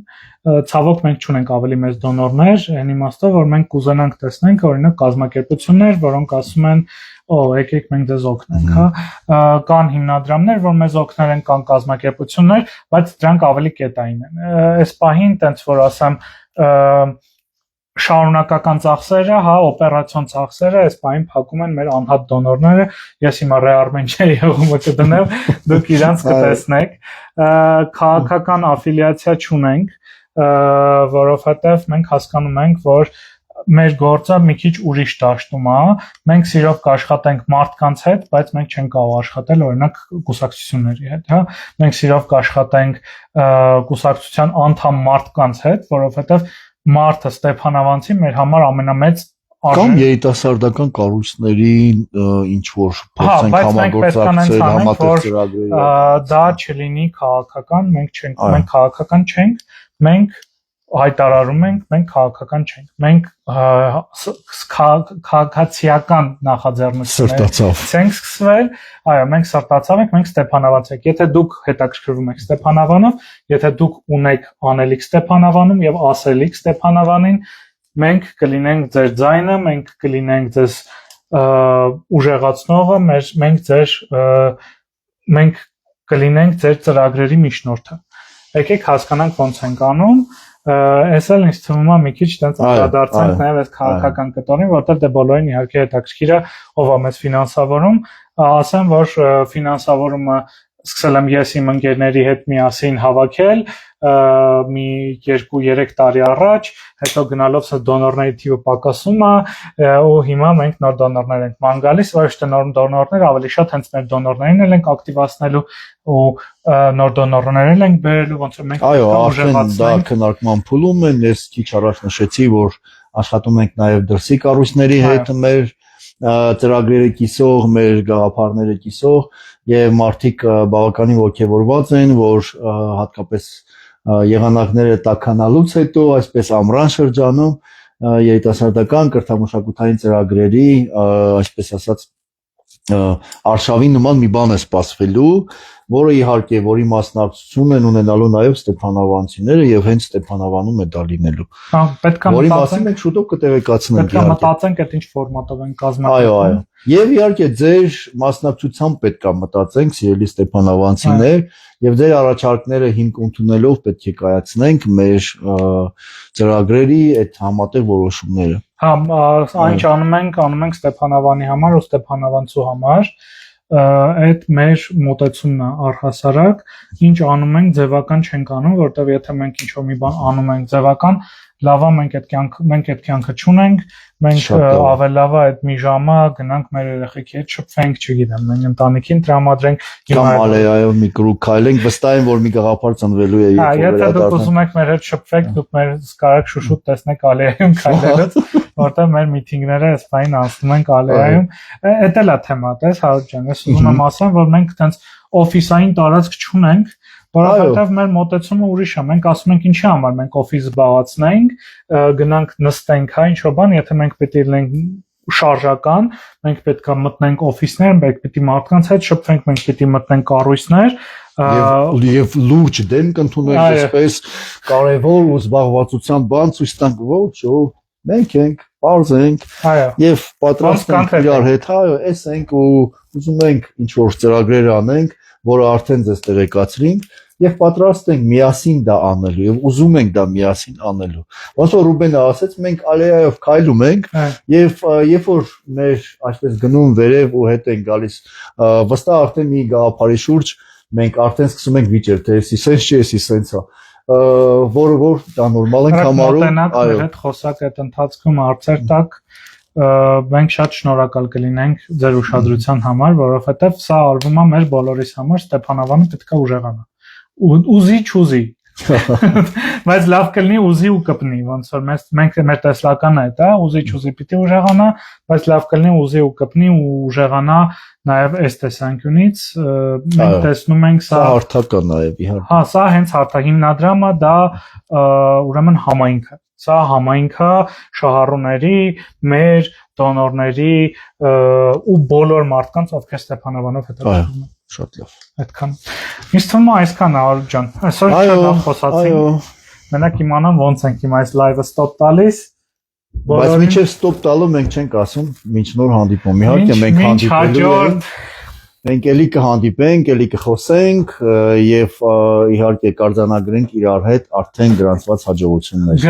ցավոք մենք չունենք ավելի մեծ դոնորներ, այն իմաստով որ մենք կուզենանք տեսնենք օրինակ կազմակերպություններ, որոնք ասում են, եկեք մենք ձեզ օգնենք, հա, կան հիմնադրամներ, որ մեզ օգնել են, կան կազմակերպություններ, բայց դրանք ավելի կետային են։ Այս պահին տենց որ ասեմ շարունակական ծախսերը, հա, օպերացիոն ծախսերը, այս բանին փակում են մեր անհատ դոնորները։ Ես հիմա ռեարմենջի եղումը կդնեմ, դուք իրանց կտեսնեք։ Քաղաքական աֆիլիացիա չունենք, որովհետև մենք հասկանում ենք, որ մեր գործը մի քիչ ուրիշ դաշտում է, մենք սիրով կաշխատենք մարդկանց հետ, բայց մենք չենք կարող աշխատել օրինակ կուսակցությունների հետ, հա, մենք սիրով կաշխատենք կուսակցության անդամ մարդկանց հետ, որովհետև մարդը Ստեփանավանցի մեր համար ամենամեծ կամ երիտասարդական կառույցների ինչ որ փորձենք համագործակցել համատեղ ծրագրերի դա չլինի քաղաքական, մենք քաղաքական չենք, մենք հայտարարում ենք, մենք քաղաքական չենք, մենք քաղաքացիական նախաձեռնություններ ենք սկսվել, այո, մենք սրտացավ ենք, մենք Ստեփանավանց ենք, եթե դուք հետաքրքրվում եք Ստեփանավանով, եթե դուք ունեք անելիք Ստեփանավանում եւ ասելիք Ստեփանավանին, մենք կլինենք ձեր ձայնը, մենք կլինենք ձեզ ուժեղացնողը, մենք կլինենք ձեր ծրագրերի միջնորդը։ Եկեք հասկանանք ոնց ենք անում։ Այս էլ ինձ թվում է մի քիչ տենց անդրադարձանք նաև այս քաղաքական կտորին, որտեղ դե բոլորին իհարկե հետաքրքիր է ով է մեզ ֆինանսավորում, ասեմ, որ ֆինանսավորումը սկսել եմ ես իմ ընկերների հետ միասին հավաքել մի 2-3 տարի առաջ, հետո գնալով սա դոնորների թիվը պակասում է ու հիմա մենք նոր դոնորներ ենք ման գալիս, ոչ թե նոր դոնորներ, ավելի շատ հենց մեր դոնորներին ենք ակտիվացնելու ու նոր դոնորներ ենք բերելու, ոնց որ մենք ուժեղացնենք։ Դա քննարկման փուլում է, ես քիչ առաջ նշեցի, որ աշխատում ենք նաև դրսի կառույցների հետ մեր ծրագրերը կիսող, մեր գաղափարները կիսող եւ մարդիկ բավականին ողջավորված են, որ հատկապես եղանակները տաքանալուց հետո այսպես ամռան շրջանում երիտասարդական կրթամշակութային ծրագրերի, այսպես ասած, արշավի նման մի բան է սպասվելու, որը իհարկե որի մասնակցություն են ունենալու նաև Ստեփանավանցիները եւ հենց Ստեփանավանում է դա լինելու։ Պետք է որի մասին մենք շուտով կտեղեկացնենք։ Պետք է մտածենք այդ ինչ ֆորմատով են կազմակերպում։ Այո։ Եվ իհարկե ձեր մասնակցությամբ պետք է մտածենք, սիրելի Ստեփանավանցիներ, եւ ձեր առաջարկները հիմք ընդունելով պետք է կայացնենք մեր ծրագրերի այդ համատեղ որոշումները։ Հա, այն անում ենք Ստեփանավանի համար ու Ստեփանավանցու համար, այդ մեր մոտեցումն է առհասարակ, ինչ անում ենք ձևական չենք անում, որտեղ եթե մենք ինչ-որ մի բան անում ենք ձևական, լավ է մենք այդ կյանքը չունենք, մենք ավելի լավ է այդ մի ժամը գնանք մեր երեխեքի հետ շփվենք, չգիտեմ, մենք ընտանիքին տրամադրենք, կամ այո, մի կրուկ քայլենք, վստահ եմ, որ մի գաղափար ծնվելու է, եթե դուք ուզում եք մեր հետ շփվեք, դուք մեր կարեք շուշուտ տեսնեք Ալեայում քայլելուց, որտեղ մեր միտինգները այս բանին անցնում են Ալեայում, էդ էլ է թեմա, տես Հարութ ջան, ես ուզում եմ ասեմ, որ մենք այտենց օֆիսային տարածք չունենք, որովհետև մեր մոտեցումը ուրիշ է, մենք ասում ենք ինչի համար մենք օֆիս զբաղացնենք, գնանք նստենք, հա, ինչ-որ բան, եթե մենք պետք է լինենք շարժական, մենք պետք է մտնենք օֆիսներ, մենք պետք է մարդկանց հետ շփվենք, մենք պետք է մտնենք կառույցներ եւ լուրջ դեմ կընդունենք այսպես կարևոր ու զբաղվածության բան ցույց տանք, ոչ, մենք ենք, բարձ ենք եւ պատրաստ ենք իրար հետ, այո, էս ենք ու ուզում ենք ինչ որ ծրագրեր անենք, որը արդեն ձեզ տեղեկացրինք եւ պատրաստ ենք միասին դա անելու եւ ուզում ենք դա միասին անելու։ Ոնց որ Ռուբենը ասաց, մենք Ալեայով քայլում ենք եւ երբ որ մեր այսպես գնում վերև ու հետ ենք գալիս, վստահ արդեն մի գաղափարի շուրջ մենք արդեն սկսում ենք վիճել, թե էսի սենց չի, էսի սենց է, որ դա նորմալ ենք համարում, այո։ Այդ խոսակը այդ ընթացքում արծեր տակ մենք շատ շնորհակալ կլինենք ձեր ուշադրության համար, որովհետև սա արվում է մեր բոլորիս համար, Ստեփանավանը պետք է ուժեղանա։ Ուզի չուզի։ Բայց լավ կլինի ուզի ու կպնի, ոնց որ մենք մեր տեսլականը է դա, ուզի չուզի պիտի ուժեղանա, բայց լավ կլինի ուզի ու կպնի ու ուժեղանա նաև այս տեսանկյունից, մենք տեսնում ենք սա հարթական նաև իհարկե։ Հա, սա հենց հիմնադրամը դա ուրեմն համայնքը։ Սա համայնքը շահառուների, մեր դոնորների ու բոլոր մարդկանց, ովքեր Ստեփանավանով հետաքրքրվում են։ Շատ լավ։ Այդքան։ Ինձ թվում է այսքան է, Արուտ ջան։ Այսօր շատ լավ խոսացինք։ Մենակ իմանամ ոնց ենք հիմա այս լայվը ստոպ տալիս։ Բայց միջև ստոպ տալու մենք չենք ասում, մինչ նոր հանդիպում։ Իհարկե մենք հանդիպելու ենք։ Մենք էլի կհանդիպենք, էլի կխոսենք եւ իհարկե կարձանագրենք իրար հետ արդեն գրանցված հաջողություններ։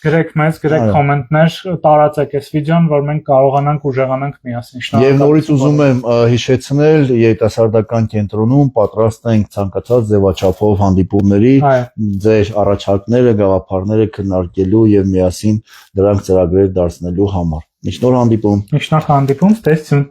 Գրեք մեզ, գրեք կոմենտներ, տարածեք այս վիդեոն, որ մենք կարողանանք ուժեղանանք միասին։ Եվ նորից ուզում եմ հիշեցնել, երիտասարդական կենտրոնում պատրաստ ենք ցանկացած ձևաչափով հանդիպումների, ձեր առաջարկները, գաղափարները քննարկելու եւ միասին դրանք ծրագրեր դարձնելու համար։ Միշտ նոր հանդիպում։ Տեսություն։